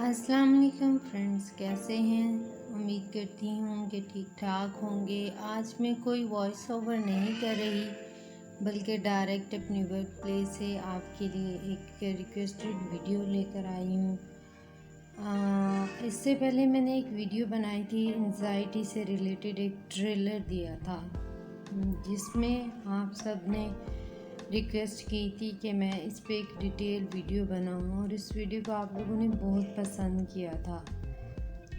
अस्सलाम वालेकुम फ्रेंड्स, कैसे हैं। उम्मीद करती हूँ कि ठीक ठाक होंगे। आज मैं कोई वॉइस ओवर नहीं कर रही बल्कि डायरेक्ट अपनी वर्क प्लेस से आपके लिए एक रिक्वेस्टेड वीडियो लेकर आई हूँ। इससे पहले मैंने एक वीडियो बनाई थी, एंजाइटी से रिलेटेड एक ट्रेलर दिया था जिसमें आप सब ने रिक्वेस्ट की थी कि मैं इस पे एक डिटेल वीडियो बनाऊँ और इस वीडियो को आप लोगों ने बहुत पसंद किया था।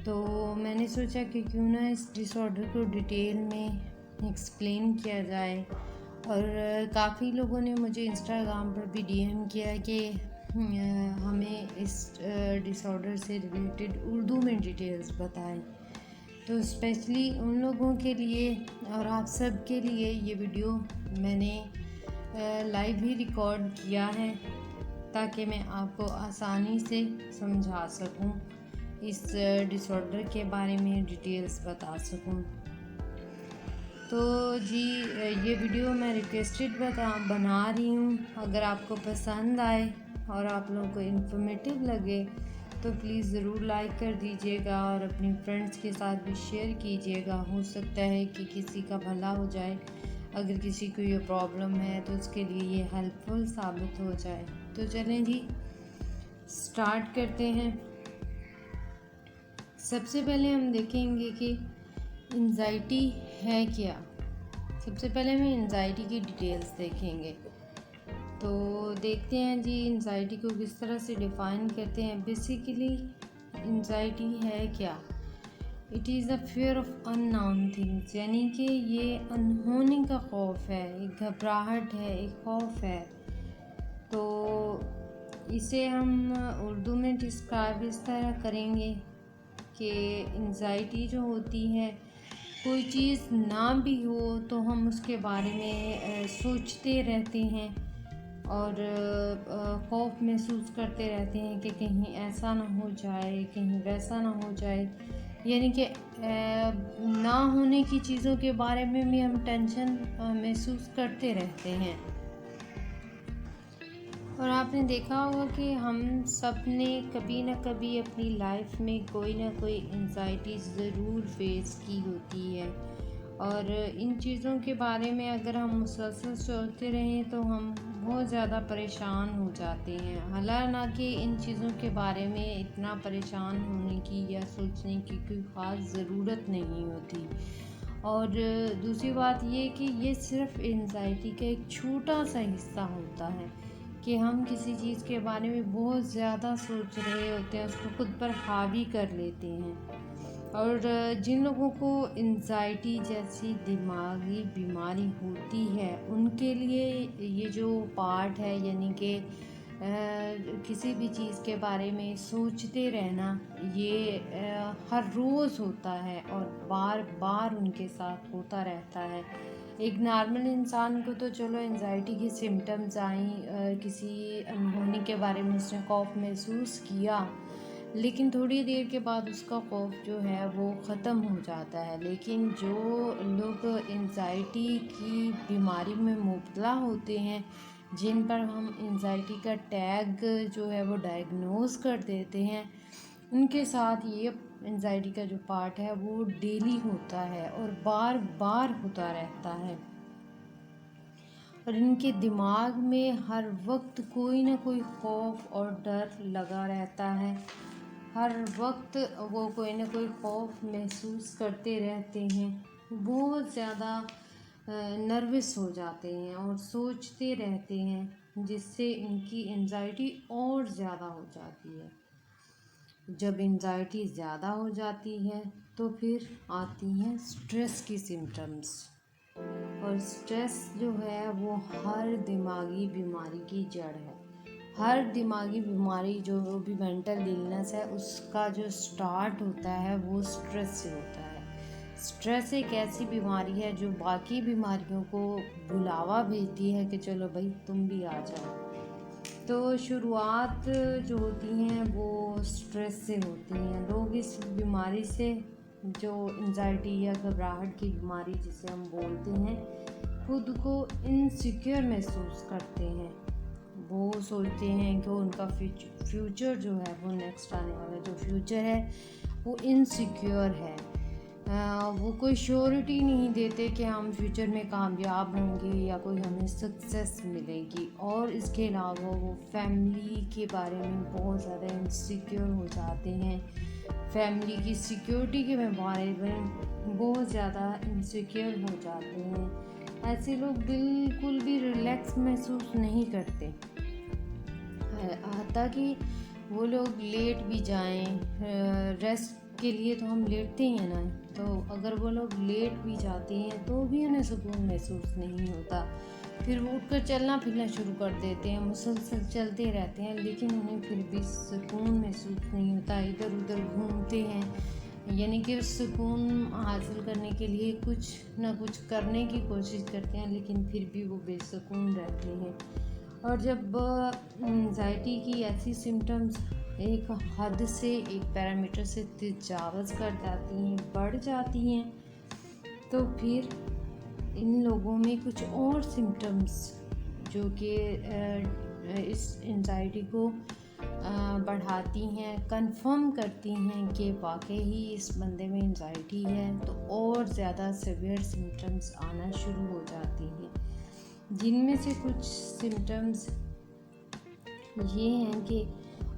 तो मैंने सोचा कि क्यों ना इस डिसऑर्डर को डिटेल में एक्सप्लेन किया जाए। और काफ़ी लोगों ने मुझे इंस्टाग्राम पर भी डीएम किया कि हमें इस डिसऑर्डर से रिलेटेड उर्दू में डिटेल्स बताएं। तो स्पेशली उन लोगों के लिए और आप सब के लिए ये वीडियो मैंने लाइव ही रिकॉर्ड किया है ताकि मैं आपको आसानी से समझा सकूं, इस डिसऑर्डर के बारे में डिटेल्स बता सकूं। तो जी ये वीडियो मैं रिक्वेस्टेड बना रही हूँ। अगर आपको पसंद आए और आप लोगों को इन्फॉर्मेटिव लगे तो प्लीज़ ज़रूर लाइक कर दीजिएगा और अपनी फ्रेंड्स के साथ भी शेयर कीजिएगा। हो सकता है कि किसी का भला हो जाए। अगर किसी को ये प्रॉब्लम है तो उसके लिए ये हेल्पफुल साबित हो जाए। तो चलें जी स्टार्ट करते हैं। सबसे पहले हम देखेंगे कि एंजाइटी है क्या। सबसे पहले हम एंजाइटी की डिटेल्स देखेंगे। तो देखते हैं जी एंजाइटी को किस तरह से डिफ़ाइन करते हैं। बेसिकली एंजाइटी है क्या। It is a fear of unknown things, यानी कि ये अनहोनी का खौफ है, एक घबराहट है, एक खौफ है। तो इसे हम उर्दू में डिस्क्राइब इस तरह करेंगे कि एंजाइटी जो होती है, कोई चीज़ ना भी हो तो हम उसके बारे में सोचते रहते हैं और खौफ महसूस करते रहते हैं कि कहीं ऐसा ना हो जाए, कहीं वैसा ना हो जाए। यानी कि ना होने की चीज़ों के बारे में भी हम टेंशन महसूस करते रहते हैं। और आपने देखा होगा कि हम सब ने कभी ना कभी अपनी लाइफ में कोई ना कोई एंजाइटी ज़रूर फेस की होती है। और इन चीज़ों के बारे में अगर हम मुसलसल सोचते रहें तो हम बहुत ज़्यादा परेशान हो जाते हैं। हालांकि इन चीज़ों के बारे में इतना परेशान होने की या सोचने की कोई ख़ास ज़रूरत नहीं होती। और दूसरी बात ये कि ये सिर्फ़ एंजाइटी का एक छोटा सा हिस्सा होता है कि हम किसी चीज़ के बारे में बहुत ज़्यादा सोच रहे होते हैं, उसको खुद पर हावी कर लेते हैं। और जिन लोगों को एंजाइटी जैसी दिमागी बीमारी होती है उनके लिए ये जो पार्ट है, यानी कि किसी भी चीज़ के बारे में सोचते रहना, ये हर रोज़ होता है और बार बार उनके साथ होता रहता है। एक नॉर्मल इंसान को तो चलो एंजाइटी के सिम्टम्स आई, किसी अनहोनी के बारे में उसने खौफ महसूस किया, लेकिन थोड़ी देर के बाद उसका खौफ जो है वो ख़त्म हो जाता है। लेकिन जो लोग एंजाइटी की बीमारी में मुब्तला होते हैं, जिन पर हम एंजाइटी का टैग जो है वो डायग्नोज कर देते हैं, उनके साथ ये एंजाइटी का जो पार्ट है वो डेली होता है और बार बार होता रहता है। और इनके दिमाग में हर वक्त कोई ना कोई खौफ और डर लगा रहता है। हर वक्त वो कोई ना कोई खौफ महसूस करते रहते हैं, बहुत ज़्यादा नर्वस हो जाते हैं और सोचते रहते हैं, जिससे इनकी एंजाइटी और ज़्यादा हो जाती है। जब एंजाइटी ज़्यादा हो जाती है तो फिर आती हैं स्ट्रेस की सिम्टम्स। और स्ट्रेस जो है वो हर दिमागी बीमारी की जड़ है। हर दिमागी बीमारी जो भी मेंटल इलनेस है उसका जो स्टार्ट होता है वो स्ट्रेस से होता है। स्ट्रेस एक ऐसी बीमारी है जो बाकी बीमारियों को बुलावा भेजती है कि चलो भाई तुम भी आ जाओ। तो शुरुआत जो होती हैं वो स्ट्रेस से होती हैं। लोग इस बीमारी से, जो एंजाइटी या घबराहट की बीमारी जिसे हम बोलते हैं, खुद को इनसिक्योर महसूस करते हैं, वो सोचते हैं कि उनका फ्यूचर जो है, वो नेक्स्ट आने वाला जो फ्यूचर है वो इनसिक्योर है। वो कोई श्योरिटी नहीं देते कि हम फ्यूचर में कामयाब होंगे या कोई हमें सक्सेस मिलेगी। और इसके अलावा वो फैमिली के बारे में बहुत ज़्यादा इनसिक्योर हो जाते हैं, फैमिली की सिक्योरिटी के बारे में बहुत ज़्यादा इनसिक्योर हो जाते हैं। ऐसे लोग बिल्कुल भी रिलैक्स महसूस नहीं करते। ताकि वो लोग लेट भी जाएं, रेस्ट के लिए तो हम लेटते ही हैं ना, तो अगर वो लोग लेट भी जाते हैं तो भी उन्हें सुकून महसूस नहीं होता। फिर वो उठकर चलना फिरना शुरू कर देते हैं, मुसलसल चलते रहते हैं, लेकिन उन्हें फिर भी सुकून महसूस नहीं होता। इधर उधर घूमते हैं, यानी कि सुकून हासिल करने के लिए कुछ ना कुछ करने की कोशिश करते हैं, लेकिन फिर भी वो बेसुकून रहते हैं। और जब एंजाइटी की ऐसी सिम्टम्स एक हद से, एक पैरामीटर से तजावज़ कर जाती हैं, बढ़ जाती हैं, तो फिर इन लोगों में कुछ और सिम्टम्स जो कि इस एंजाइटी को बढ़ाती हैं, कंफर्म करती हैं कि वाकई ही इस बंदे में एंजाइटी है, तो और ज़्यादा सीवियर सिम्टम्स आना शुरू हो जाती हैं। जिनमें से कुछ सिम्टम्स ये हैं कि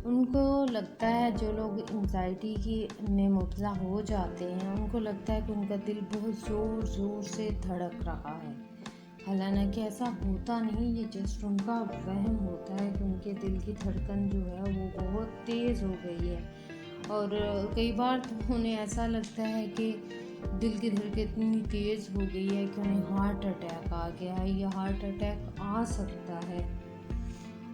उनको लगता है, जो लोग एंजाइटी की में मुब्तला हो जाते हैं, उनको लगता है कि उनका दिल बहुत ज़ोर ज़ोर से धड़क रहा है। हालांकि ऐसा होता नहीं, ये जस्ट उनका वहम होता है कि उनके दिल की धड़कन जो है वो बहुत तेज़ हो गई है। और कई बार तो उन्हें ऐसा लगता है कि दिल की धड़कन इतनी तेज़ हो गई है कि उन्हें हार्ट अटैक आ गया है या हार्ट अटैक आ सकता है।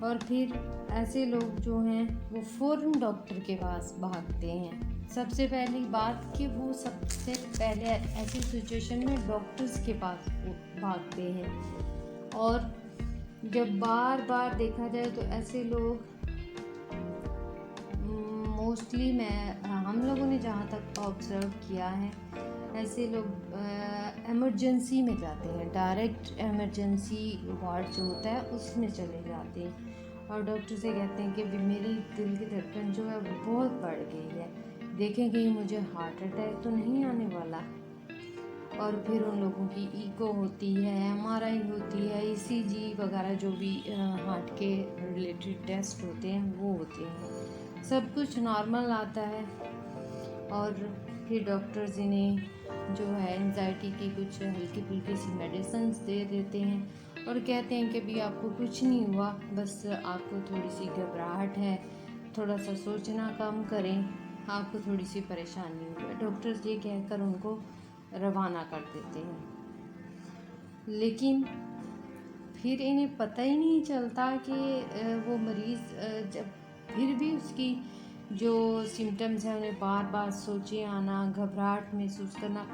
और फिर ऐसे लोग जो हैं वो फ़ौरन डॉक्टर के पास भागते हैं। सबसे पहली बात कि वो सबसे पहले ऐसी सिचुएशन में डॉक्टर्स के पास भागते हैं। और जब बार बार देखा जाए तो ऐसे लोग मोस्टली हम लोगों ने जहाँ तक ऑब्ज़र्व किया है, ऐसे लोग इमरजेंसी में जाते हैं, डायरेक्ट इमरजेंसी वार्ड जो होता है उसमें चले जाते हैं और डॉक्टर से कहते हैं कि मेरी दिल की धड़कन जो है वो बहुत बढ़ गई है, देखें कि मुझे हार्ट अटैक तो नहीं आने वाला। और फिर उन लोगों की ईको होती है, एमआरआई होती है, ईसीजी वगैरह जो भी हार्ट के रिलेटेड टेस्ट होते हैं वो होते हैं, सब कुछ नॉर्मल आता है। और फिर डॉक्टर्स इन्हें जो है एंजाइटी की कुछ हल्की फुल्की सी मेडिसिन दे देते हैं और कहते हैं कि भी आपको कुछ नहीं हुआ, बस आपको थोड़ी सी घबराहट है, थोड़ा सा सोचना कम करें, आपको थोड़ी सी परेशानी हुई है। डॉक्टर्स ये कहकर उनको रवाना कर देते हैं, लेकिन फिर इन्हें पता ही नहीं चलता कि वो मरीज़ जब फिर भी उसकी जो सिम्टम्स हैं उन्हें बार बार सोचे आना, घबराहट महसूस करना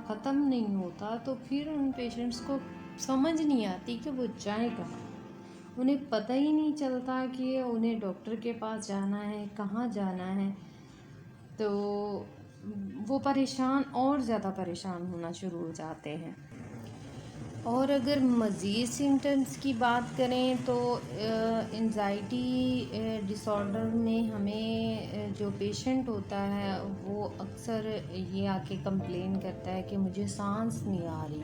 ख़त्म नहीं होता, तो फिर उन पेशेंट्स को समझ नहीं आती कि वो जाए कहाँ। उन्हें पता ही नहीं चलता कि उन्हें डॉक्टर के पास जाना है, कहाँ जाना है। तो वो परेशान और ज़्यादा परेशान होना शुरू हो जाते हैं। और अगर मज़ीद सिम्टम्स की बात करें तो एंजाइटी डिसऑर्डर में हमें जो पेशेंट होता है वो अक्सर ये आके कंप्लेन करता है कि मुझे सांस नहीं आ रही,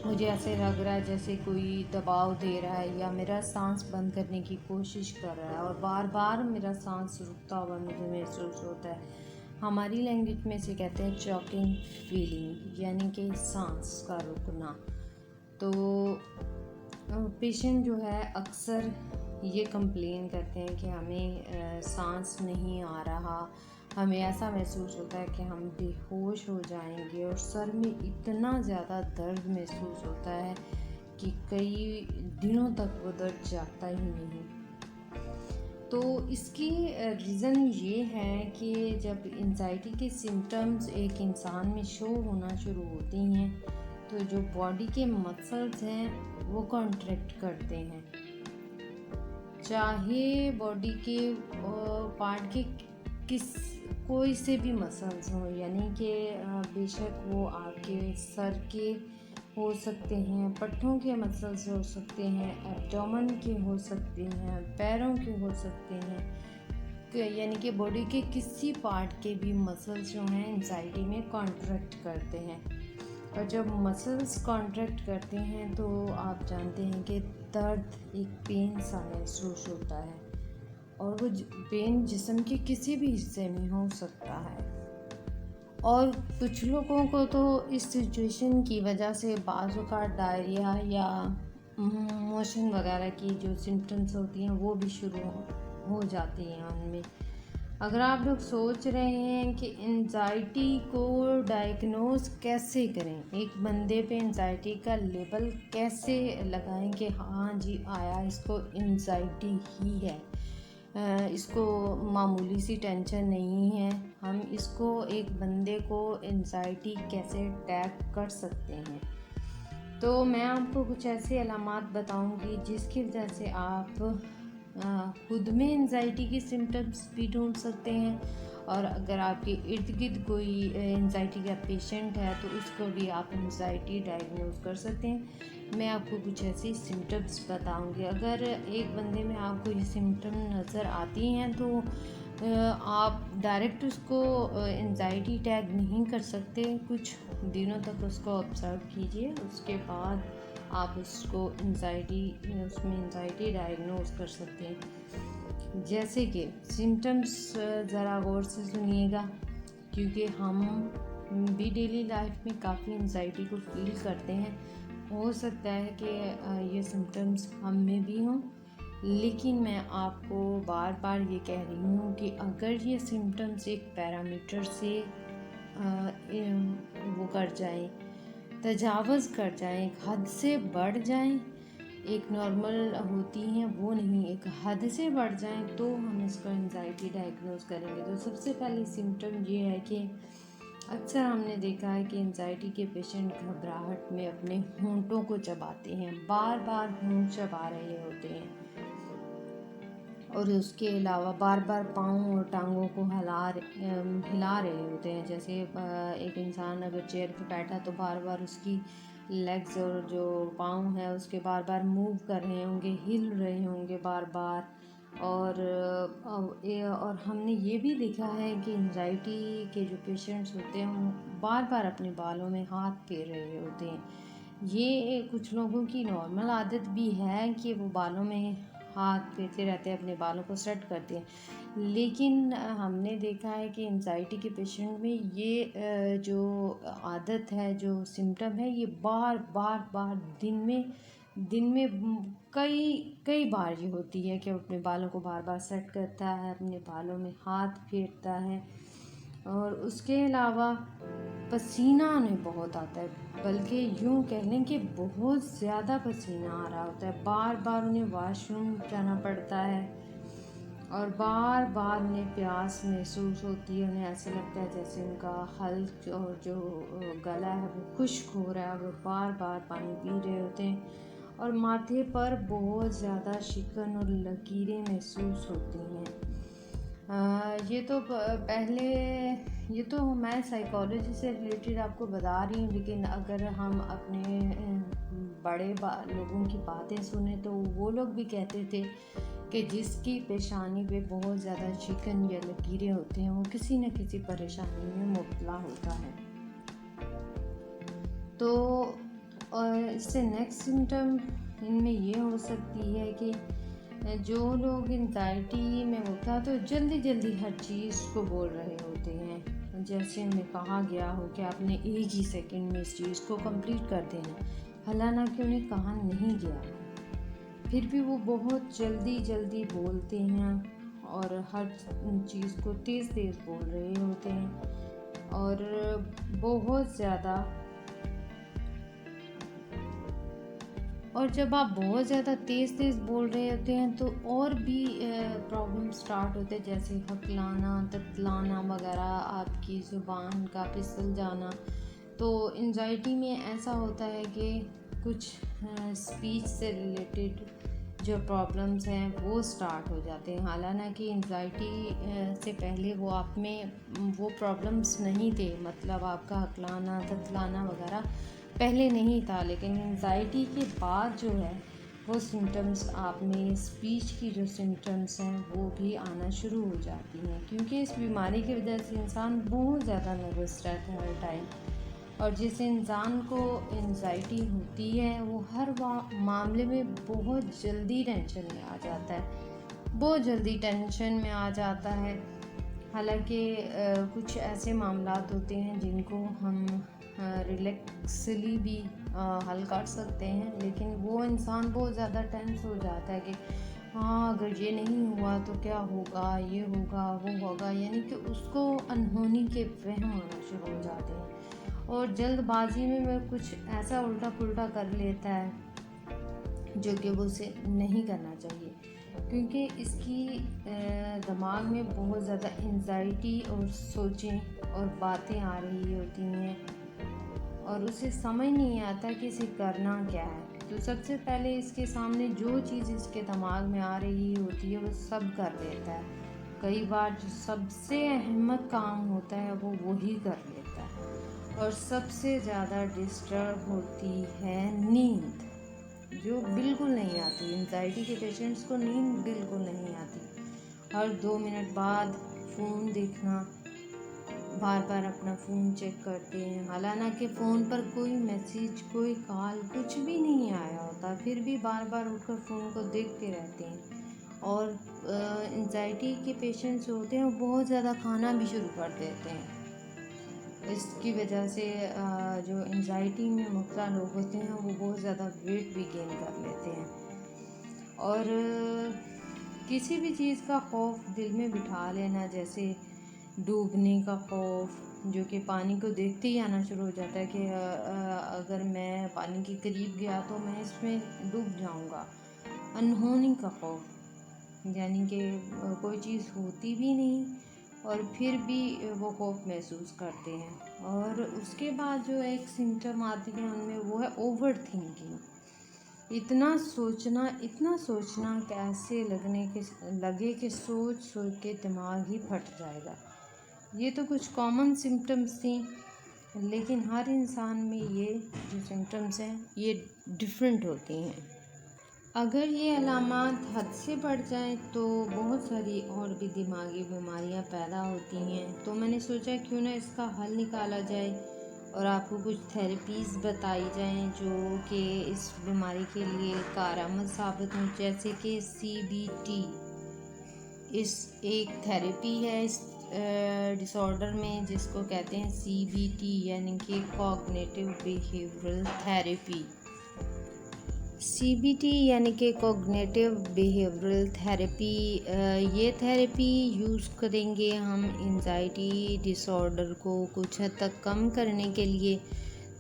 मुझे ऐसे लग रहा है जैसे कोई दबाव दे रहा है या मेरा सांस बंद करने की कोशिश कर रहा है और बार बार मेरा सांस रुकता हुआ मुझे महसूस होता है। हमारी लैंग्वेज में इसे कहते हैं चॉकिंग फीलिंग, यानी कि सांस का रुकना। तो पेशेंट जो है अक्सर ये कंप्लेन करते हैं कि हमें सांस नहीं आ रहा, हमें ऐसा महसूस होता है कि हम बेहोश हो जाएंगे और सर में इतना ज़्यादा दर्द महसूस होता है कि कई दिनों तक वो दर्द जाता ही नहीं। तो इसकी रीज़न ये है कि जब एंजाइटी के सिम्टम्स एक इंसान में शो होना शुरू होती हैं तो जो बॉडी के मसल्स हैं वो कॉन्ट्रैक्ट करते हैं, चाहे बॉडी के पार्ट के कोई से भी मसल्स हों, यानी कि बेशक वो आपके सर के हो सकते हैं, पट्टों के मसल्स हो सकते हैं, एब्डोमेन के हो सकते हैं, पैरों के हो सकते हैं, यानी कि बॉडी के किसी पार्ट के भी मसल्स जो हैं एंजाइटी में कॉन्ट्रैक्ट करते हैं। और जब मसल्स कॉन्ट्रैक्ट करते हैं तो आप जानते हैं कि दर्द, एक पेन सा महसूस होता है, और वो पेन जिस्म के किसी भी हिस्से में हो सकता है। और कुछ लोगों को तो इस सिचुएशन की वजह से बाज़ औक़ात डायरिया या मोशन वगैरह की जो सिम्पटम्स होती हैं वो भी शुरू हो जाती हैं उनमें। अगर आप लोग सोच रहे हैं कि एंजाइटी को डायग्नोज कैसे करें, एक बंदे पे एंजाइटी का लेबल कैसे लगाएं कि हाँ जी आया इसको एंजाइटी ही है, इसको मामूली सी टेंशन नहीं है, हम इसको एक बंदे को एंजाइटी कैसे टैग कर सकते हैं। तो मैं आपको कुछ ऐसे अलामात बताऊंगी जिसकी वजह से आप खुद में एंजाइटी की सिम्टम्स भी ढूंढ सकते हैं, और अगर आपके इर्द गिर्द कोई एंजाइटी का पेशेंट है तो उसको भी आप एंजाइटी डायग्नोज कर सकते हैं। मैं आपको कुछ ऐसी सिम्टम्स बताऊंगी। अगर एक बंदे में आपको ये सिम्टम नज़र आती हैं तो आप डायरेक्ट उसको एंजाइटी टैग नहीं कर सकते, कुछ दिनों तक उसको ऑब्ज़र्व कीजिए, उसके बाद आप उसको उसमें एंजाइटी डायग्नोज कर सकते हैं। जैसे कि सिम्टम्स ज़रा गौर से सुनिएगा, क्योंकि हम भी डेली लाइफ में काफ़ी एंजाइटी को फील करते हैं। हो सकता है कि ये सिम्टम्स हम में भी हों, लेकिन मैं आपको बार बार ये कह रही हूँ कि अगर ये सिम्टम्स एक पैरामीटर से वो कर जाएं, तजावज़ कर जाएं, एक हद से बढ़ जाएं, एक नॉर्मल होती हैं वो नहीं, एक हद से बढ़ जाएं, तो हम इसको एंजाइटी डायग्नोज करेंगे। तो सबसे पहले सिम्टम ये है कि अक्सर हमने देखा है कि एंजाइटी के पेशेंट घबराहट में अपने होंठों को चबाते हैं, बार बार होंठ चबा रहे होते हैं, और उसके अलावा बार बार पाँव और टांगों को हिला रहे होते हैं। जैसे एक इंसान अगर चेयर पर बैठा तो बार बार उसकी लेग्स और जो पाँव है उसके बार बार मूव कर रहे होंगे, हिल रहे होंगे बार बार। और हमने ये भी देखा है कि एंजाइटी के जो पेशेंट्स होते हैं वो बार बार अपने बालों में हाथ फेर रहे होते हैं। ये कुछ लोगों की नॉर्मल आदत भी है कि वो बालों में हाथ फेरते रहते हैं, अपने बालों को सेट करते हैं, लेकिन हमने देखा है कि एंजाइटी के पेशेंट में ये जो आदत है, जो सिम्टम है, ये बार बार बार दिन में कई कई बार ये होती है कि अपने बालों को बार बार सेट करता है, अपने बालों में हाथ फेरता है। और उसके अलावा पसीना उन्हें बहुत आता है, बल्कि यूँ कह लें कि बहुत ज़्यादा पसीना आ रहा होता है, बार बार उन्हें वॉशरूम जाना पड़ता है, और बार बार उन्हें प्यास महसूस होती है। उन्हें ऐसे लगता है जैसे उनका हल्क और जो गला है वो खुश्क हो रहा है, वो बार बार पानी पी रहे होते हैं, और माथे पर बहुत ज़्यादा शिकन और लकीरें महसूस होती हैं। ये तो मैं साइकोलॉजी से रिलेटेड आपको बता रही हूँ, लेकिन अगर हम अपने लोगों की बातें सुने तो वो लोग भी कहते थे कि जिसकी पेशानी पे बहुत ज़्यादा चिकन या लकीरें होते हैं वो किसी न किसी परेशानी में मुब्तला होता है। तो इससे नेक्स्ट सिम्टम इनमें ये हो सकती है कि जो लोग एंजाइटी में होता तो जल्दी जल्दी हर चीज़ को बोल रहे होते हैं, जैसे उन्हें कहा गया हो कि आपने एक ही सेकंड में इस चीज़ को कंप्लीट कर देना, हालांकि उन्हें कहा नहीं गया, फिर भी वो बहुत जल्दी बोलते हैं और हर चीज़ को तेज़ तेज़ बोल रहे होते हैं, और बहुत ज़्यादा। और जब आप बहुत ज़्यादा तेज़ बोल रहे होते हैं तो और भी प्रॉब्लम स्टार्ट होते हैं, जैसे हकलाना, ततलाना वगैरह, आपकी ज़ुबान का फिसल जाना। तो एंजाइटी में ऐसा होता है कि कुछ स्पीच से रिलेटेड जो प्रॉब्लम्स हैं वो स्टार्ट हो जाते हैं, हालांकि एंजाइटी से पहले वो आप में वो प्रॉब्लम्स नहीं थे, मतलब आपका हकलाना, ततलाना वगैरह पहले नहीं था, लेकिन एंजाइटी के बाद जो है वो सिम्टम्स आप में स्पीच की जो सिम्टम्स हैं वो भी आना शुरू हो जाती हैं, क्योंकि इस बीमारी की वजह से इंसान बहुत ज़्यादा नर्वस रहता है हर टाइम। और जिस इंसान को एंजाइटी होती है वो हर मामले में बहुत जल्दी टेंशन में आ जाता है, बहुत जल्दी टेंशन में आ जाता है। हालांकि कुछ ऐसे मामलात होते हैं जिनको हम रिलैक्सली भी हल कर सकते हैं, लेकिन वो इंसान बहुत ज़्यादा टेंस हो जाता है कि हाँ अगर ये नहीं हुआ तो क्या होगा, ये होगा वो होगा, यानी कि उसको अनहोनी के वहम आना शुरू हो जाते हैं और जल्दबाजी में वह कुछ ऐसा उल्टा पुल्टा कर लेता है जो कि वो उसे नहीं करना चाहिए, क्योंकि इसकी दिमाग में बहुत ज़्यादा एंजाइटी और सोचें और बातें आ रही होती हैं और उसे समझ नहीं आता कि इसे करना क्या है। तो सबसे पहले इसके सामने जो चीज़ इसके दिमाग में आ रही होती है वो सब कर लेता है। कई बार जो सबसे अहम काम होता है वो वही कर लेता है। और सबसे ज़्यादा डिस्टर्ब होती है नींद, जो बिल्कुल नहीं आती। एंजाइटी के पेशेंट्स को नींद बिल्कुल नहीं आती। हर 2 मिनट बाद फ़ोन देखना, बार बार अपना फ़ोन चेक करते हैं, हालांकि फ़ोन पर कोई मैसेज कोई कॉल कुछ भी नहीं आया होता, फिर भी बार बार उठकर फ़ोन को देखते रहते हैं। और एंजाइटी के पेशेंट्स होते हैं वो बहुत ज़्यादा खाना भी शुरू कर देते हैं। इसकी वजह से जो एंजाइटी में मुब्तला लोग होते हैं वो बहुत ज़्यादा वेट भी गेन कर लेते हैं। और किसी भी चीज़ का खौफ दिल में बिठा लेना, जैसे डूबने का खौफ, जो कि पानी को देखते ही आना शुरू हो जाता है कि अगर मैं पानी के करीब गया तो मैं इसमें डूब जाऊंगा। अनहोनी का खौफ, यानी कि कोई चीज़ होती भी नहीं और फिर भी वो खौफ महसूस करते हैं। और उसके बाद जो एक सिम्टम आती है उनमें वो है ओवर थिंकिंग। इतना सोचना कैसे लगे कि सोच सोच के दिमाग ही फट जाएगा। ये तो कुछ कॉमन सिम्टम्स थी, लेकिन हर इंसान में ये जो सिम्टम्स हैं ये डिफरेंट होती हैं। अगर ये अलामात हद से बढ़ जाएं तो बहुत सारी और भी दिमागी बीमारियां पैदा होती हैं। तो मैंने सोचा क्यों ना इसका हल निकाला जाए और आपको कुछ थेरेपीज़ बताई जाएं जो कि इस बीमारी के लिए कारआमद साबित हों, जैसे कि CBT। इस एक थेरेपी है इस डिसऑर्डर में जिसको कहते हैं CBT, यानी कि कॉग्निटिव बिहेवियरल थेरेपी। CBT यानी कि कॉग्निटिव बिहेवियरल थेरेपी। ये थेरेपी यूज़ करेंगे हम एंजाइटी डिसऑर्डर को कुछ हद तक कम करने के लिए।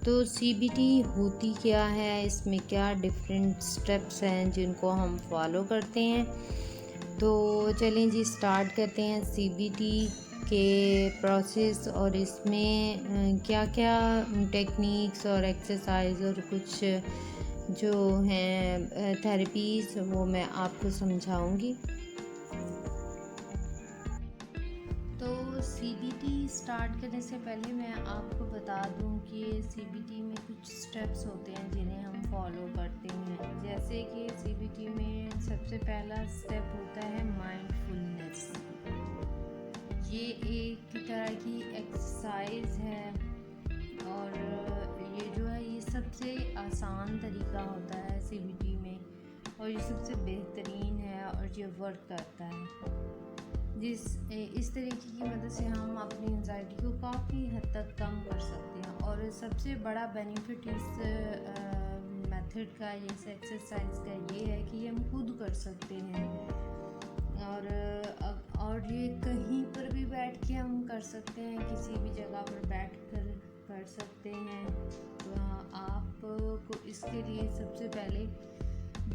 तो CBT होती क्या है, इसमें क्या डिफरेंट स्टेप्स हैं जिनको हम फॉलो करते हैं। तो चलें जी स्टार्ट करते हैं CBT के प्रोसेस और इसमें क्या क्या टेक्निक्स और एक्सरसाइज और कुछ जो हैं थेरेपीज़ वो मैं आपको समझाऊंगी। तो CBT स्टार्ट करने से पहले मैं आपको बता दूं कि CBT में कुछ स्टेप्स होते हैं जिन्हें हम फॉलो करते हैं। जैसे कि CBT में सबसे पहला स्टेप होता है माइंडफुलनेस। ये एक तरह की एक्सरसाइज है और ये जो है ये सबसे आसान तरीका होता है CBT में और ये सबसे बेहतरीन है और ये वर्क करता है। इस तरीके की मदद से हम अपनी एंजाइटी को काफ़ी हद तक कम कर सकते हैं। और सबसे बड़ा बेनिफिट इस मेथड का, इस एक्सरसाइज का ये है कि ये हम खुद कर सकते हैं और ये कहीं पर भी बैठ के हम कर सकते हैं, किसी भी जगह पर बैठ कर सकते हैं। तो आपको इसके लिए सबसे पहले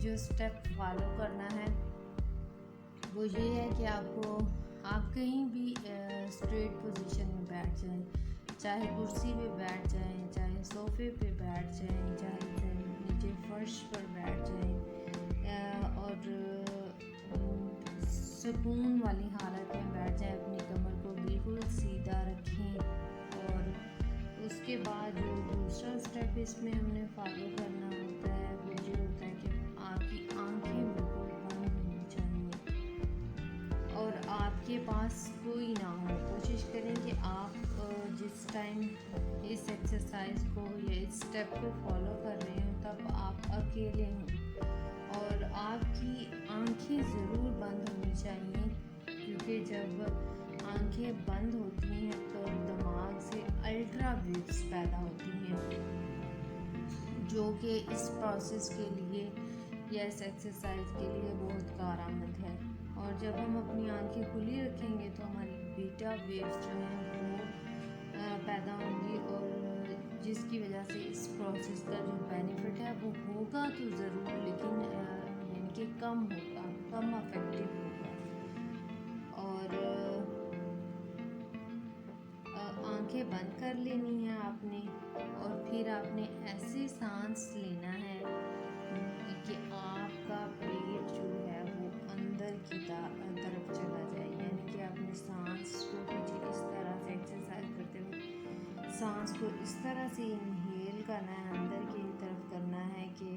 जो स्टेप फॉलो करना है वो ये है कि आप कहीं भी स्ट्रेट पोजीशन में बैठ जाएं, चाहे कुर्सी पे बैठ जाएं, चाहे सोफे पे बैठ जाएं, चाहे नीचे फर्श पर बैठ जाएं और सुकून वाली हालत में बैठ जाएं। अपनी कमर को बिल्कुल सीधा रखें और उसके बाद जो दूसरा स्टेप स्टेप इसमें हमने फॉलो करना होता है वो ये होता है कि आपकी आंखें बिल्कुल बंद होनी चाहिए और आपके पास कोई ना हो। कोशिश करें कि आप जिस टाइम इस एक्सरसाइज को या इस स्टेप को फॉलो कर रहे हो तब आप अकेले हों और आपकी आंखें ज़रूर बंद होनी चाहिए, क्योंकि जब आंखें बंद होती हैं तो दिमाग से अल्ट्रा वेव्स पैदा होती हैं जो कि इस प्रोसेस के लिए या इस एक्सरसाइज के लिए बहुत कारआमद है। और जब हम अपनी आंखें खुली रखेंगे तो हमारी बीटा वेव्स जो हैं वो पैदा होंगी और जिसकी वजह से इस प्रोसेस का जो बेनिफिट है वो होगा तो ज़रूर, लेकिन यानी कि कम होगा, कम इफेक्टिव होगा। और आंखें बंद कर लेनी है आपने और फिर आपने ऐसे सांस लेना है कि आपका पेट जो है वो अंदर की तरफ चला जाए, यानी कि आपने सांस को कुछ इस तरह से एक्सरसाइज करते हुए सांस को इस तरह से इनहेल करना है, अंदर की तरफ करना है कि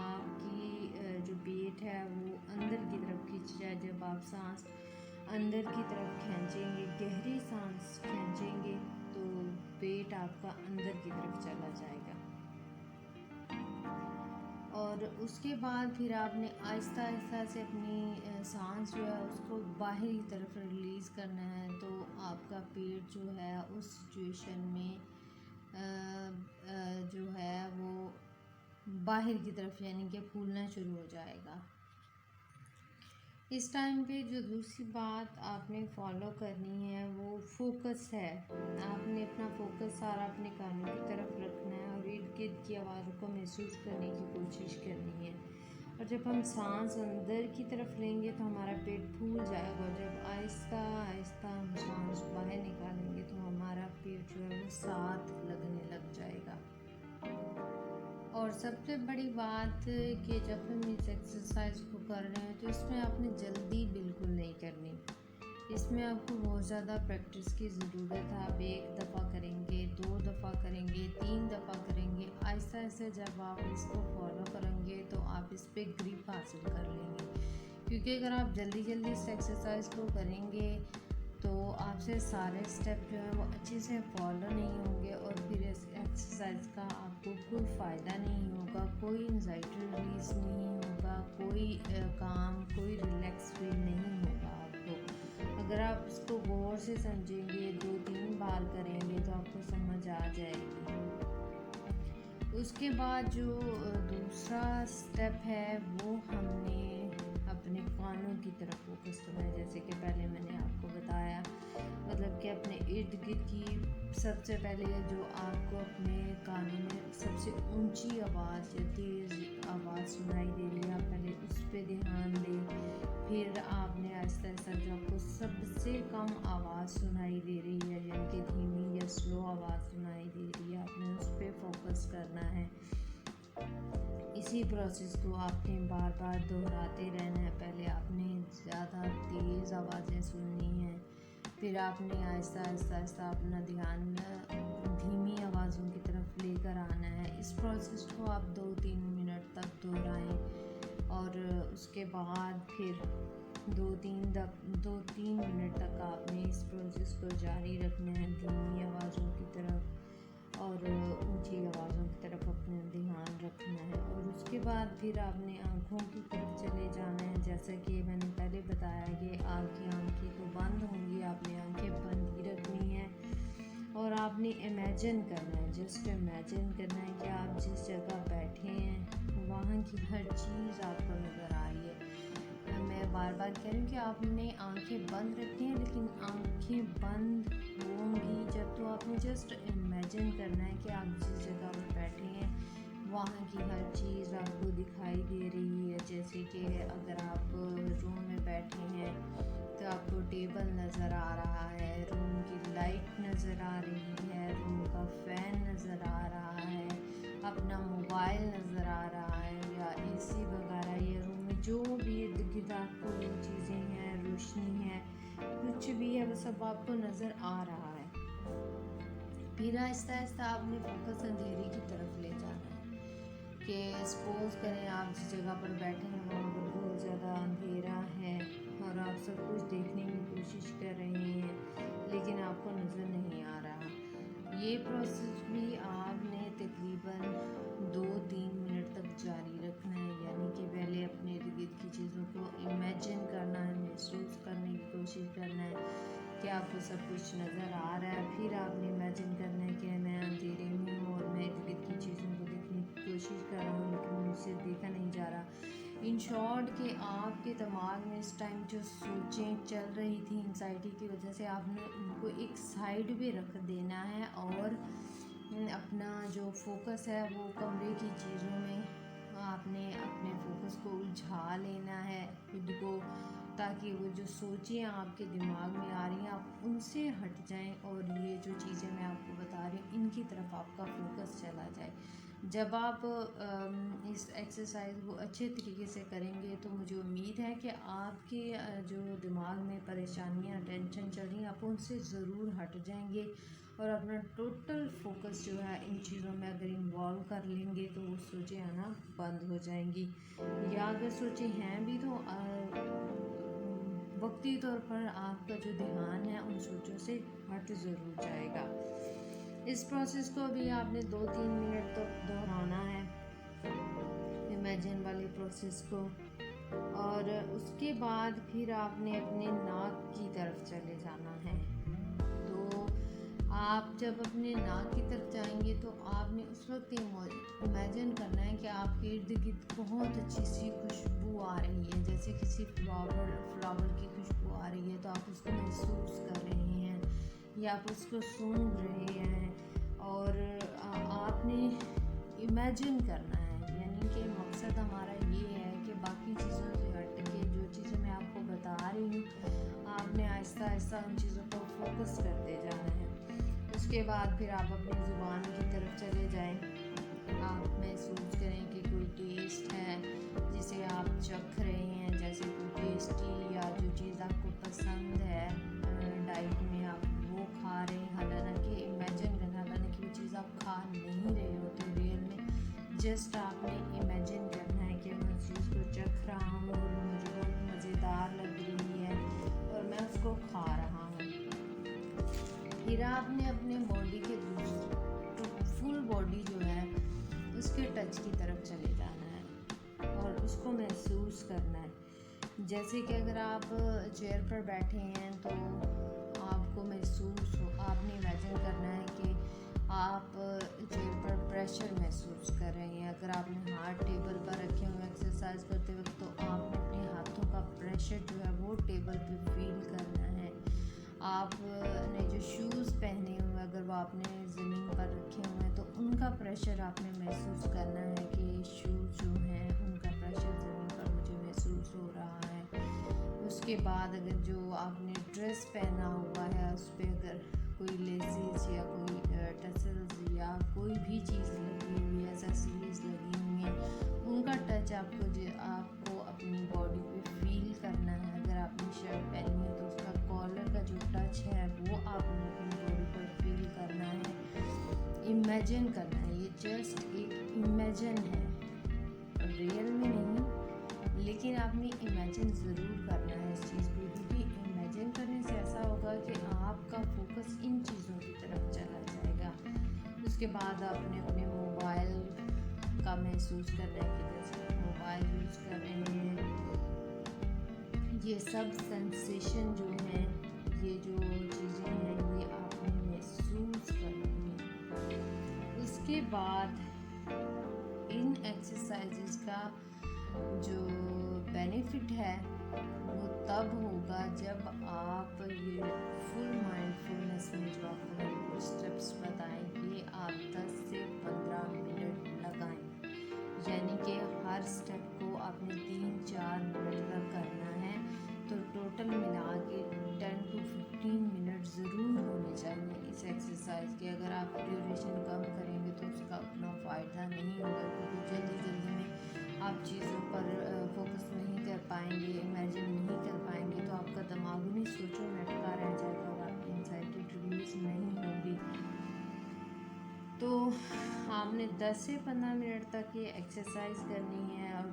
आपकी जो पेट है वो अंदर की तरफ खिंच जाए। जब आप सांस अंदर की तरफ खींचेंगे, गहरी सांस खींचेंगे तो पेट आपका अंदर की तरफ चला जाएगा। और उसके बाद फिर आपने आहिस्ता आहिस्ता से अपनी सांस जो है उसको बाहर की तरफ रिलीज़ करना है, तो आपका पेट जो है उस सिचुएशन में जो है वो बाहर की तरफ यानी कि फूलना शुरू हो जाएगा। इस टाइम पे जो दूसरी बात आपने फॉलो करनी है वो फोकस है। आपने अपना फोकस सारा अपने कानों की तरफ रखना है और इर्द गिर्द की आवाज़ों को महसूस करने की कोशिश करनी है। और जब हम सांस अंदर की तरफ लेंगे तो हमारा पेट फूल जाएगा और जब आहिस्ता आहिस्ता हम सांस बाहर निकालेंगे तो हमारा पेट जो है वो साथ लगने लग जाएगा। और सबसे बड़ी बात कि जब हम इस एक्सरसाइज को कर रहे हैं तो इसमें आपने जल्दी बिल्कुल नहीं करनी, इसमें आपको बहुत ज़्यादा प्रैक्टिस की ज़रूरत है। आप 1 दफ़ा करेंगे, 2 दफ़ा करेंगे, 3 दफ़ा करेंगे, आहिस्ता आहिस्ता जब आप इसको फॉलो करेंगे तो आप इस पर ग्रिप हासिल कर लेंगे। क्योंकि अगर आप जल्दी जल्दी इस एक्सरसाइज को करेंगे तो आपसे सारे स्टेप जो है वो अच्छे से फॉलो नहीं होंगे और फिर इस एक्सरसाइज का आपको कोई फ़ायदा नहीं होगा, कोई एंजाइटी रिलीज़ नहीं होगा, कोई काम, कोई रिलैक्स फील नहीं होगा आपको। अगर आप इसको गौर से समझेंगे, 2-3 बार करेंगे तो आपको समझ आ जाएगी। उसके बाद जो दूसरा स्टेप है वो हमने अपने कानों की तरफ फोकस करना है। जैसे कि पहले मैंने आपको बताया, मतलब कि अपने इर्द गिर्द की सबसे पहले जो आपको अपने कानों में सबसे ऊंची आवाज़ या तेज़ आवाज़ सुनाई दे रही है, आप पहले उस पर ध्यान दें। फिर आपने आहिस्ता आहिस्ता जो आपको सबसे कम आवाज़ सुनाई दे रही है, यानी कि धीमी या स्लो आवाज़ सुनाई दे रही है, आपने उस पर फोकस करना है। इसी प्रोसेस को आपने बार बार दोहराते रहना है। पहले आपने ज़्यादा तेज़ आवाज़ें सुननी हैं, फिर आपने आहिस्ता आहिस्ता आहिस्ता अपना ध्यान धीमी आवाज़ों की तरफ लेकर आना है। इस प्रोसेस को आप 2-3 मिनट तक दोहराएं और उसके बाद फिर 2-3 मिनट तक आपने इस प्रोसेस को जारी रखना है, धीमी आवाज़ों की तरफ और ऊंची आवाज़ों की तरफ अपना ध्यान रखना है। और उसके बाद फिर आपने आँखों की तरफ चले जाना है। जैसा कि मैंने पहले बताया कि आपकी आँखें तो बंद होंगी, आपने आँखें बंद ही रखनी है और आपने इमेजिन करना है, जस्ट इमेजिन करना है कि आप जिस जगह बैठे हैं वहाँ की हर चीज़ आपको नज़र आ रही है। मैं बार बार कह रही हूँ कि आपने आंखें बंद रखनी है, लेकिन आंखें बंद होंगी जब तो आपने जस्ट इमेजिन करना है कि आप जिस जगह पर बैठे हैं वहाँ की हर चीज़ आपको दिखाई दे रही है। जैसे कि अगर आप रूम में बैठे हैं तो आपको टेबल नज़र आ रहा है, रूम की लाइट नज़र आ रही है, रूम का फ़ैन नज़र आ रहा है, अपना मोबाइल नज़र आ रहा है या एसी वगैरह, या रूम में जो भी इर्द गिर्द आपको चीज़ें हैं, रोशनी है, कुछ भी है, वो सब आपको नज़र आ रहा है। फिर आहिस्ता आहिस्ता आपने फोकस अंधेरे की तरफ ले जाना है कि सपोज़ करें आप जिस जगह पर बैठे हैं वहाँ पर बहुत ज़्यादा अंधेरा है और आप सब कुछ देखने की कोशिश कर रहे हैं लेकिन आपको नज़र नहीं आ रहा। ये प्रोसेस भी आपने तकरीबन 2-3 मिनट तक जारी रखना है, यानी कि पहले अपने इर्द गिर्द की चीज़ों को इमेजिन करना है, महसूस करने की कोशिश करना है कि आपको सब कुछ नज़र आ रहा है। फिर आपने इमेजिन करना है कि मैं अंधेरे में हूँ और मैं इर्द गिर्द की चीज़ों को देखने की कोशिश कर रहा हूँ लेकिन मुझसे देखा नहीं जा रहा। इन शॉर्ट कि आपके दिमाग में इस टाइम जो सोचें चल रही थी एंग्जाइटी की वजह से, आपने उनको एक साइड पे रख देना है और अपना जो फोकस है वो कमरे की चीज़ों में आपने अपने फोकस को उलझा लेना है खुद को, ताकि वो जो सोचें आपके दिमाग में आ रही हैं आप उनसे हट जाएं और ये जो चीज़ें मैं आपको बता रही हूँ इनकी तरफ आपका फोकस चला जाए। जब आप इस एक्सरसाइज को अच्छे तरीके से करेंगे तो मुझे उम्मीद है कि आपके जो दिमाग में परेशानियां टेंशन चल रही हैं आप उनसे ज़रूर हट जाएंगे और अपना टोटल फोकस जो है इन चीज़ों में अगर इन्वॉल्व कर लेंगे तो वो सोचें आना बंद हो जाएंगी, या अगर सोचें हैं भी तो वक्ती तौर पर आपका जो ध्यान है उन सोचों से हट ज़रूर जाएगा। इस प्रोसेस को भी आपने 2-3 मिनट तो दोहराना है, इमेजिन वाले प्रोसेस को, और उसके बाद फिर आपने अपने नाक की तरफ चले जाना है। तो आप जब अपने नाक की तरफ जाएंगे तो आपने उस वक्त इमेजिन करना है कि आपके इर्द गिर्द बहुत अच्छी सी खुशबू आ रही है, जैसे किसी फ्लावर की खुशबू आ रही है तो आप उसको महसूस कर रहे हैं या आप उसको सूंघ रहे हैं और आपने इमेजिन करना है। यानी कि मकसद हमारा ये है कि बाकी चीज़ों से हट के जो चीज़ें मैं आपको बता रही हूँ आपने आहिस्ता आहिस्ता उन चीज़ों पर फोकस करते जाना है। उसके बाद फिर आप अपनी ज़ुबान की तरफ चले जाएं। आप महसूस करें कि कोई टेस्ट है जिसे आप चख रहे हैं, जैसे कोई टेस्टी या जो चीज़ आपको पसंद है डाइट में आप वो खा रहे हैं। हालांकि इमेजिन करना, हालांकि वो चीज़ आप खा नहीं रहे होते रियल में, जस्ट आपने इमेजिन करना है कि मैं उस चीज़ को चख रहा हूँ और मुझे बहुत मज़ेदार लग रही है और मैं उसको खा रहा हूँ। फिर आपने अपने बॉडी के फुल बॉडी जो है उसके टच की तरफ चले जाना है और उसको महसूस करना है। जैसे कि अगर आप चेयर पर बैठे हैं तो आपको महसूस हो, आपने इमेजिन करना है कि आप चेयर पर प्रेशर महसूस कर रहे हैं। अगर आपने हाथ टेबल पर रखे हुए एक्सरसाइज करते वक्त तो आपने अपने हाथों का प्रेशर जो है वो टेबल पे फील करना है। आपने जो शूज़ पहने हुए अगर वो आपने ज़मीन पर रखे हुए हैं तो उनका प्रेशर आपने महसूस करना है कि शूज़ जो हैं उनका प्रेशर ज़मीन पर मुझे महसूस हो रहा है। उसके बाद अगर जो आपने ड्रेस पहना हुआ है उस पर अगर कोई लेसेस या कोई टसल्स या कोई भी चीज़ लगी हुई है, एक्सेसरीज लगी हुई हैं, उनका टच आपको अपनी बॉडी पे फील करना है। अगर आपने शर्ट पहनी है तो उसका कॉलर का जो टच है वो आपने अपनी बॉडी पर फील करना है, इमेजिन करना है। ये जस्ट एक इमेजिन है, रियल में नहीं, लेकिन आपने इमेजिन ज़रूर करना है इस चीज़ को, क्योंकि इमेजिन करने से ऐसा होगा कि आपका फोकस इन चीज़ों की तरफ चला जाएगा। उसके बाद आपने अपने मोबाइल का महसूस करना है कि जैसे मोबाइल यूज़ कर रहे हैं, ये सब सेंसेशन जो हैं, ये जो चीज़ें हैं ये आपने महसूस करनी है। उसके बाद इन एक्सरसाइजेस का जो बेनिफिट है वो तब होगा जब आप ये फुल माइंडफुलनेस में जो आपको मैंने स्टेप्स बताएं ये आप 10 से 15 मिनट लगाएं। यानी कि हर स्टेप को आपने 3-4 मिनट का करना है, तो टोटल मिला के 10 to 15 मिनट ज़रूर होने चाहिए इस एक्सरसाइज के। अगर आप ड्यूरेशन कम करेंगे तो उसका उतना फ़ायदा नहीं होगा, क्योंकि जल्दी में आप चीज़ों पर फोकस नहीं कर पाएंगे, इमेजिन नहीं कर पाएंगे, तो आपका दिमाग उन्हीं सोचों में अटका रह जाएगा और आपकी एंजाइटी रिलीज़ नहीं होगी। आपने 10 से 15 मिनट तक ये एक्सरसाइज करनी है और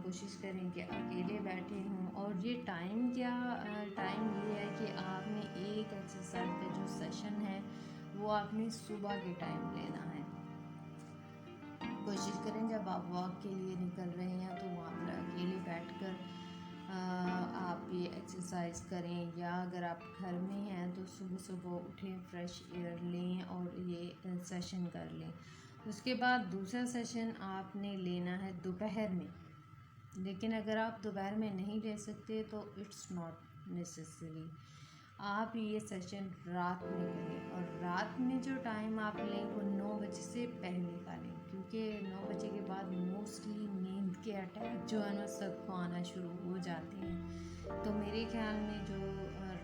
कोशिश करें कि अकेले बैठे हों। और ये टाइम टाइम ये है कि आपने एक एक्सरसाइज का जो सेशन है वो आपने सुबह के टाइम लेना है। कोशिश करें जब आप वॉक के लिए निकल रहे हैं तो वहाँ पर अकेले बैठकर आप ये एक्सरसाइज करें, या अगर आप घर में हैं तो सुबह सुबह उठें, फ्रेश एयर लें और ये सेशन कर लें। उसके बाद दूसरा सेशन आपने लेना है दोपहर में, लेकिन अगर आप दोपहर में नहीं ले सकते तो इट्स नॉट नेसेसरी, आप ये सेशन रात में करें। और रात में जो टाइम आप लें वो 9 बजे से पहले का लें, क्योंकि 9 बजे के बाद मोस्टली नींद के अटैक जो है ना सबको आना शुरू हो जाते हैं। तो मेरे ख्याल में जो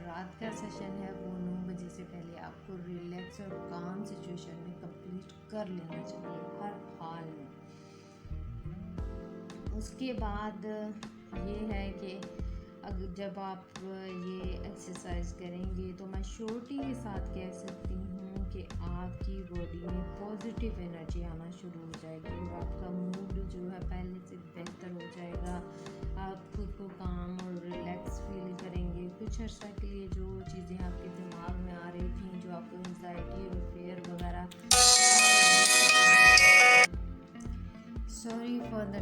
रात का सेशन है वो 9 बजे से पहले आपको रिलैक्स और काम सिचुएशन में कंप्लीट कर लेना चाहिए हर हाल में। उसके बाद ये है कि अगर जब आप ये एक्सरसाइज करेंगे तो मैं श्योरिटी के साथ कह सकती हूँ कि आपकी बॉडी में पॉजिटिव एनर्जी आना शुरू हो जाएगी और आपका मूड जो है पहले से बेहतर हो जाएगा। आप खुद को काम और रिलैक्स फील करेंगे। कुछ अर्सा के लिए जो चीज़ें आपके दिमाग में आ रही थी, जो आपको एंजाइटी और फेयर वगैरह, सॉरी फॉर द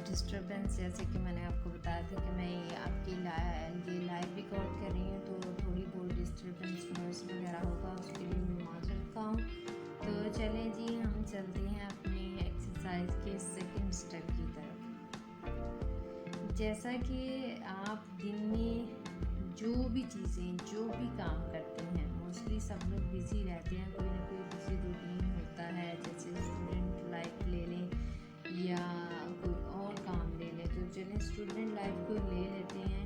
डिस्टर्बेंस, जैसे कि मैंने आपको बताया था कि मैं ये आपकी ये लाइव रिकॉर्ड कर रही हूँ तो थोड़ी बहुत डिस्टर्बेंस नॉइस वगैरह होगा, उसके लिए मैं माजरत का हूँ। तो चलें जी, हम चलते हैं अपनी एक्सरसाइज के सेकंड स्टेप की तरफ। जैसा कि आप दिन में जो भी चीज़ें, जो भी काम करते हैं, मोस्टली सब लोग बिज़ी रहते हैं, कोई ना कोई बिज़ी रूटीन होता है। जैसे स्टूडेंट लाइफ ले लें या कोई और काम ले लें, तो चलें स्टूडेंट लाइफ को ले लेते हैं।